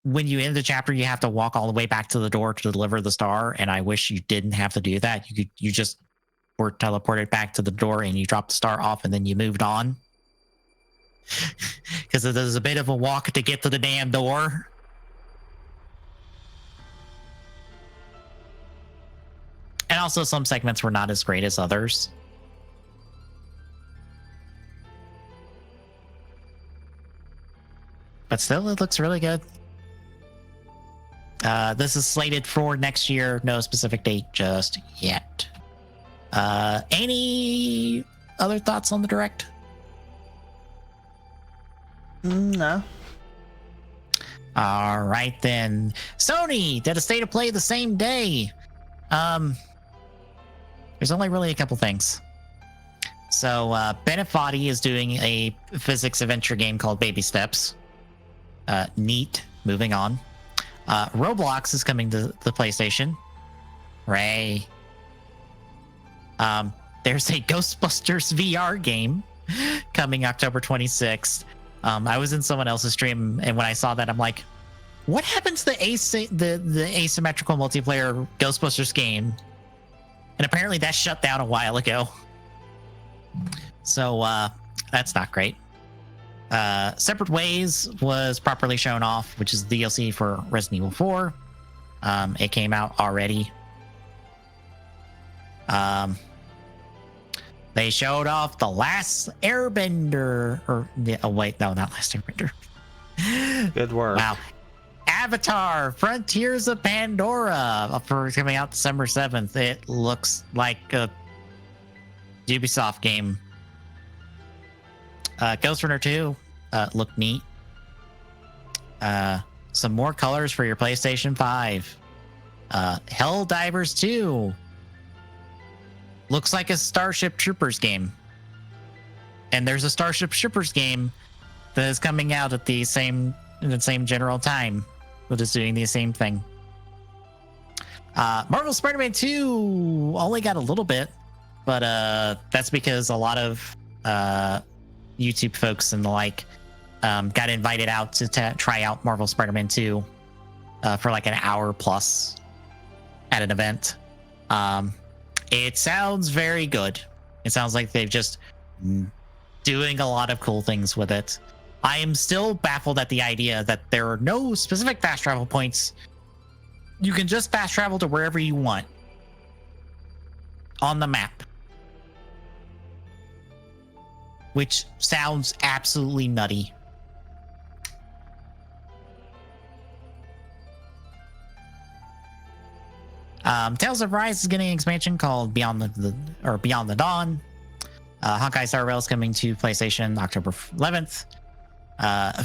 when you end the chapter, you have to walk all the way back to the door to deliver the star. And I wish you didn't have to do that. You just were teleported back to the door and you dropped the star off and then you moved on. Because there's a bit of a walk to get to the damn door. And also some segments were not as great as others. But still, it looks really good. This is slated for next year. No specific date just yet. Any other thoughts on the direct? No. All right then. Sony did a state of play the same day. There's only really a couple things. So Bennett Foddy is doing a physics adventure game called Baby Steps. Neat. Moving on. Roblox is coming to the PlayStation. Hooray. There's a Ghostbusters VR game coming October 26th. I was in someone else's stream, and when I saw that, I'm like, what happened to the asymmetrical multiplayer Ghostbusters game? And apparently that shut down a while ago. So that's not great. Separate Ways was properly shown off, which is DLC for Resident Evil 4. It came out already. They showed off The Last Airbender. Oh, wait, no, not Last Airbender. Good work. Wow. Avatar Frontiers of Pandora for coming out December 7th. It looks like a Ubisoft game. Ghost Runner 2 looked neat. Some more colors for your PlayStation 5. Helldivers 2 looks like a Starship Troopers game. And there's a Starship Troopers game that is coming out at the same general time, which is doing the same thing. Marvel Spider-Man 2 only got a little bit, but that's because a lot of YouTube folks and the like got invited out to try out Marvel Spider-Man 2 for like an hour plus at an event. It sounds very good. It sounds like they've just doing a lot of cool things with it. I am still baffled at the idea that there are no specific fast travel points. You can just fast travel to wherever you want on the map, which sounds absolutely nutty. Tales of Rise is getting an expansion called Beyond the Dawn. Honkai Star Rail is coming to PlayStation October 11th.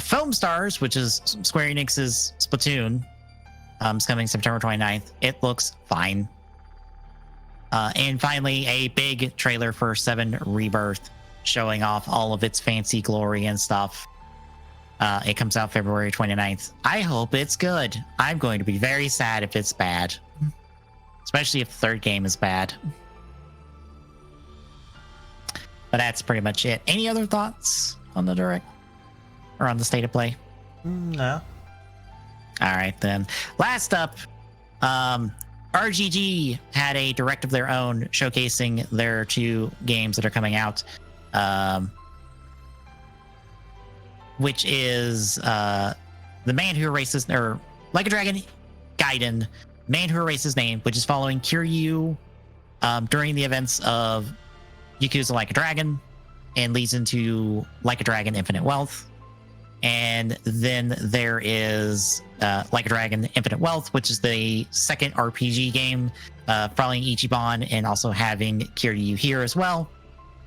Foam Stars, which is Square Enix's Splatoon, is coming September 29th. It looks fine. And finally, a big trailer for 7 Rebirth, showing off all of its fancy glory and stuff. It comes out February 29th. I hope it's good. I'm going to be very sad if it's bad, especially if the third game is bad. But that's pretty much it. Any other thoughts on the direct or on the state of play? No. All right, then. Last up, RGG had a direct of their own showcasing their 2 games that are coming out, which is The Man Who Erased His, or Like a Dragon Gaiden, Man Who Erased His Name, which is following Kiryu during the events of Yakuza Like a Dragon and leads into Like a Dragon Infinite Wealth. And then there is Like a Dragon Infinite Wealth, which is the second RPG game following Ichiban and also having Kiryu here as well.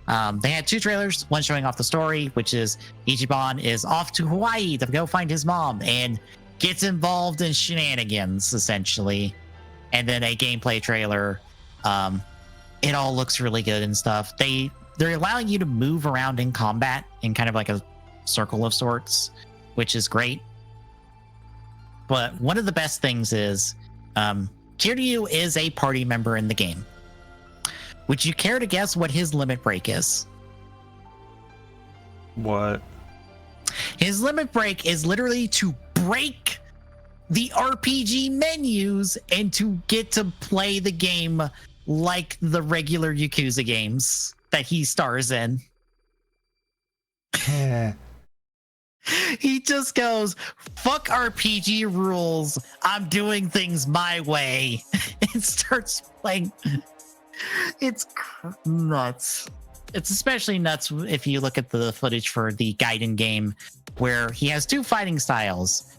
They had 2 trailers, one showing off the story, which is Ichiban is off to Hawaii to go find his mom and gets involved in shenanigans, essentially. And then a gameplay trailer. It all looks really good and stuff. They're allowing you to move around in combat in kind of like a circle of sorts, which is great. But one of the best things is Kiryu is a party member in the game. Would you care to guess what his limit break is? What? His limit break is literally to break the RPG menus and to get to play the game like the regular Yakuza games that he stars in. He just goes, fuck RPG rules, I'm doing things my way, and starts playing. It's nuts. It's especially nuts if you look at the footage for the Gaiden game, where he has 2 fighting styles.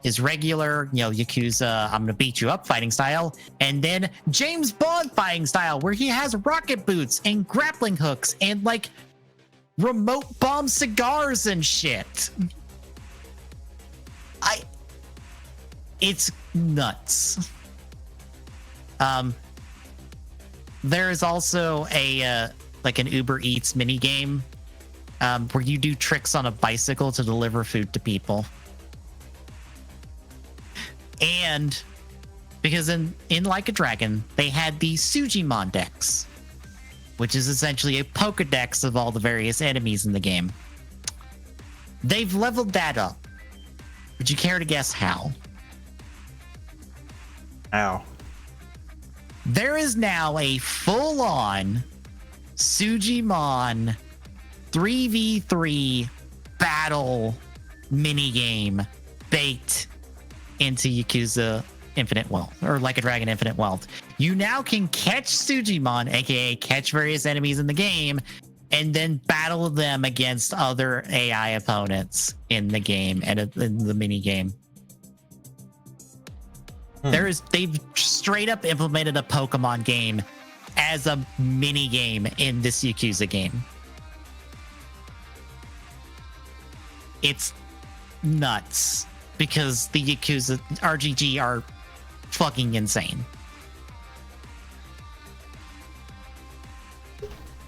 is regular, Yakuza, I'm gonna beat you up fighting style, and then James Bond fighting style, where he has rocket boots and grappling hooks and like remote bomb cigars and shit. It's nuts. There is also a like an Uber Eats mini game where you do tricks on a bicycle to deliver food to people. And because in Like a Dragon, they had the Sujimon Dex, which is essentially a Pokedex of all the various enemies in the game. They've leveled that up. Would you care to guess how? Ow. There is now a full-on Sujimon 3v3 battle minigame baked into Yakuza Infinite Wealth, or Like a Dragon Infinite Wealth. You now can catch Sujimon, aka catch various enemies in the game, and then battle them against other AI opponents in the game and in the mini game. They've straight up implemented a Pokemon game as a mini game in this Yakuza game. It's nuts because the Yakuza RGG are fucking insane.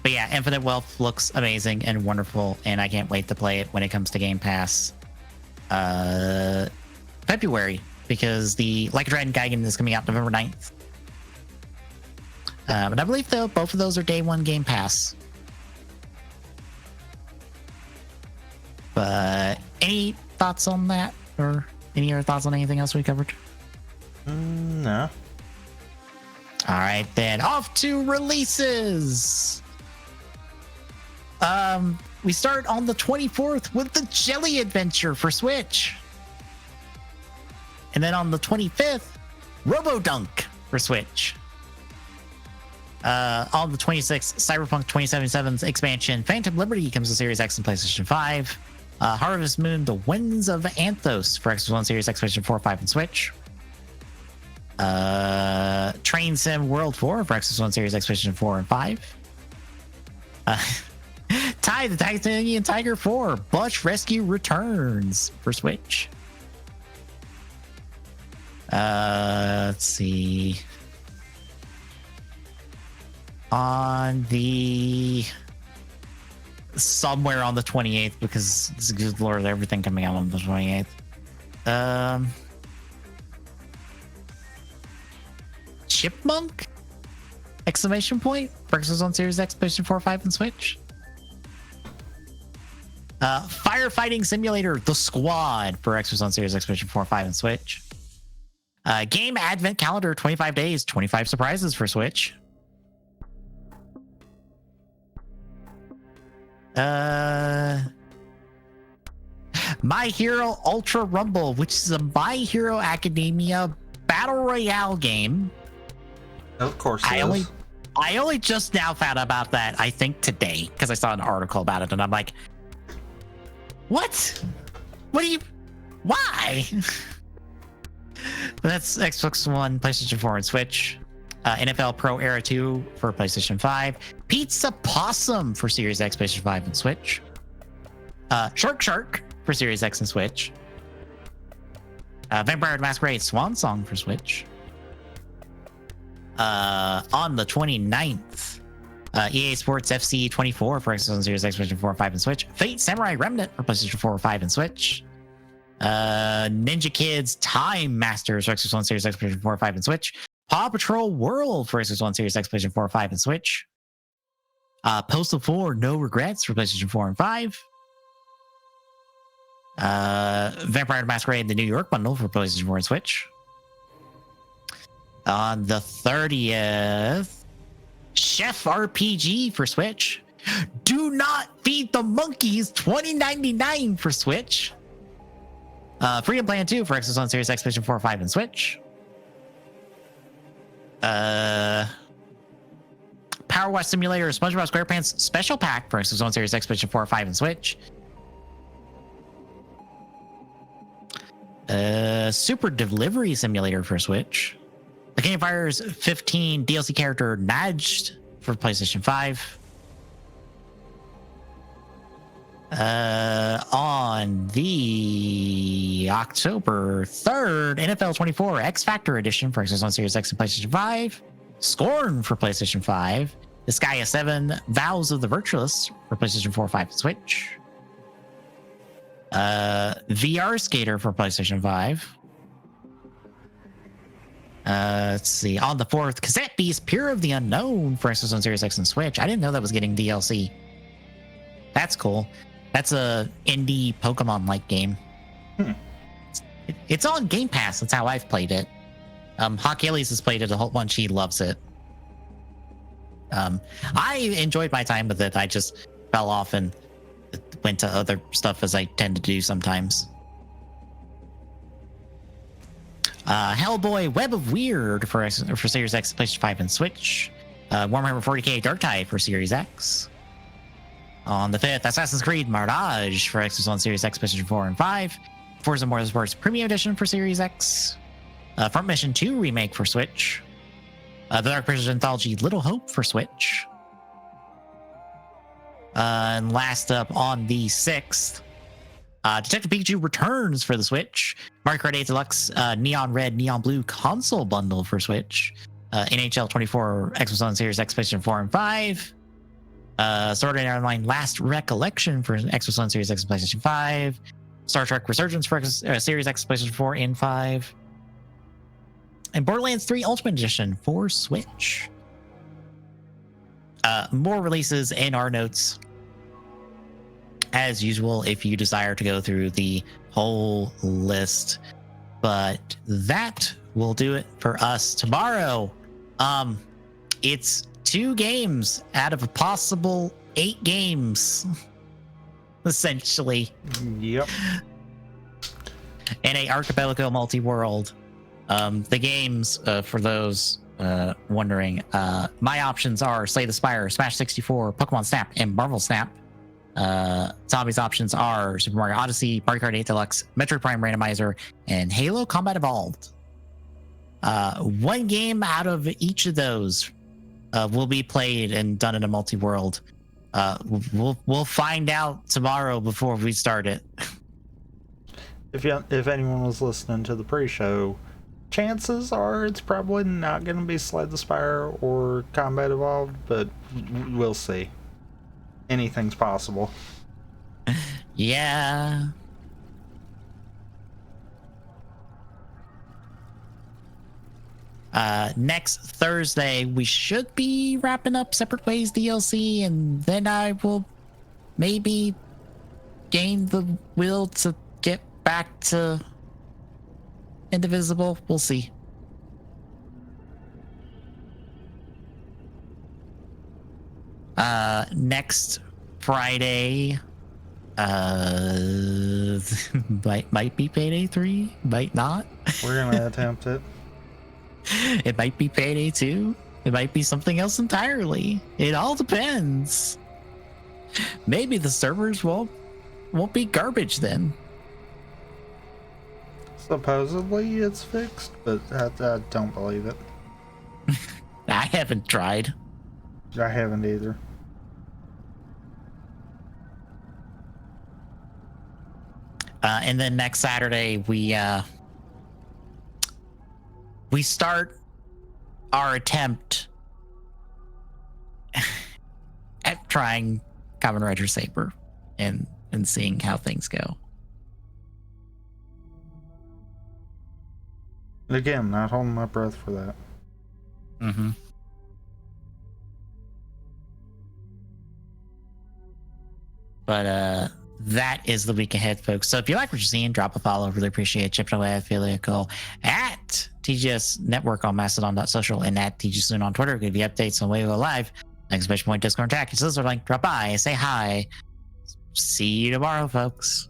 But yeah, Infinite Wealth looks amazing and wonderful, and I can't wait to play it when it comes to Game Pass February, because the Like a Dragon Gaiden is coming out November 9th. But I believe though both of those are day one Game Pass. But any thoughts on that, or any other thoughts on anything else we covered? No. All right, then off to releases. We start on the 24th with the Jelly Adventure for Switch. And then on the 25th, Robo-Dunk for Switch. On the 26th, Cyberpunk 2077's expansion Phantom Liberty comes to Series X and PlayStation 5. Harvest Moon, The Winds of Anthos for Xbox One, Series X, PlayStation 4, 5, and Switch. Train Sim World 4 for Xbox One, Series X, PlayStation 4, and 5. Ty the Titanium Tiger 4 Bush Rescue Returns for Switch. Let's see. On the somewhere on the 28th, because good lord, everything coming out on the 28th. Chipmunk? Exclamation point? Xbox One, Series X, PlayStation 4, 5, and Switch. Firefighting Simulator The Squad for Xbox One, Series X, PlayStation 4, 5, and Switch. Game Advent Calendar 25 Days, 25 Surprises for Switch. My Hero Ultra Rumble, which is a My Hero Academia Battle Royale game. Of course it is. I only just now found out about that, I think today, because I saw an article about it, and I'm like, what? Why? That's Xbox One, PlayStation 4, and Switch. NFL Pro Era 2 for PlayStation 5. Pizza Possum for Series X, PlayStation 5, and Switch. Shark for Series X and Switch. Vampire the Masquerade Swan Song for Switch. On the 29th, EA Sports FC 24 for Xbox One, Series X, PlayStation 4, 5, and Switch. Fate Samurai Remnant for PlayStation 4, 5, and Switch. Ninja Kids Time Masters for Xbox One, Series X, PlayStation 4, 5, and Switch. Paw Patrol World for Xbox One, Series X, PlayStation 4, 5, and Switch. Postal 4 No Regrets for PlayStation 4 and 5. Vampire the Masquerade The New York Bundle for PlayStation 4 and Switch. On the 30th, Chef RPG for Switch. Do Not Feed the Monkeys $20.99 for Switch. Freedom Plan 2 for Xbox One, Series X, PlayStation 4, 5, and Switch. Power Wash Simulator SpongeBob SquarePants Special Pack for Xbox One, Series X, PlayStation 4, 5, and Switch. Super Delivery Simulator for Switch. The King of Fighters 15 DLC character Najd for PlayStation 5. On the October 3rd, NFL 24 X Factor Edition for Xbox One Series X and PlayStation 5. Scorn for PlayStation 5. Disgaea 7 Vows of the Virtuous for PlayStation 4, 5, and Switch. VR Skater for PlayStation 5. Let's see. On the 4th, Cassette Beast Pure of the Unknown for Xbox One Series X and Switch. I didn't know that was getting DLC. That's cool. That's a indie Pokemon-like game. It's on Game Pass. That's how I've played it. Hawk Ellis has played it a whole bunch. He loves it. I enjoyed my time with it. I just fell off and went to other stuff, as I tend to do sometimes. Hellboy Web of Weird for Series X, PlayStation 5, and Switch. Warhammer 40k Dark Tide for Series X. On the 5th, Assassin's Creed Mirage for Xbox One Series X, PlayStation 4, and 5. Forza Motorsports Premium Edition for Series X. Front Mission 2 Remake for Switch. The Dark Pictures Anthology Little Hope for Switch. And last up on the 6th, Detective Pikachu Returns for the Switch. Mario Kart 8 Deluxe Neon Red, Neon Blue console bundle for Switch. NHL 24 Xbox One Series X, PlayStation 4, and 5. Sword Art Online Last Recollection for Xbox One Series X and PlayStation 5. Star Trek Resurgence for Series X, PlayStation 4, and 5. And Borderlands 3 Ultimate Edition for Switch. More releases in our notes, as usual, if you desire to go through the whole list. But that will do it for us tomorrow. It's 2 games out of a possible 8 games, essentially. Yep. In a archipelago multi-world. The games, for those wondering, my options are Slay the Spire, Smash 64, Pokemon Snap, and Marvel Snap. Zombie's options are Super Mario Odyssey, Mario Kart 8 Deluxe, Metroid Prime Randomizer, and Halo Combat Evolved. 1 game out of each of those will be played and done in a multi-world. We'll find out tomorrow before we start it. If anyone was listening to the pre-show, chances are it's probably not going to be Slay the Spire or Combat Evolved, but we'll see. Anything's possible. Yeah. Next Thursday, we should be wrapping up Separate Ways DLC, and then I will maybe gain the will to get back to Indivisible. We'll see. Next Friday, might be Payday 3, might not. We're gonna attempt it. It might be Payday 2. It might be something else entirely. It all depends. Maybe the servers won't be garbage then. Supposedly it's fixed, but I don't believe it. I haven't tried. I haven't either. And then next Saturday we start our attempt at trying Kamen Rider Saber and seeing how things go. Again, not holding my breath for that. Mm-hmm. But that is the week ahead, folks. So if you like what you're seeing, drop a follow. Really appreciate it. Chipping away at Filiaco at TGS Network on Mastodon.social and at TG Saloon on Twitter. Give you updates on Wave Live. Exclamation point Discord track. It's link. Drop by, say hi. See you tomorrow, folks.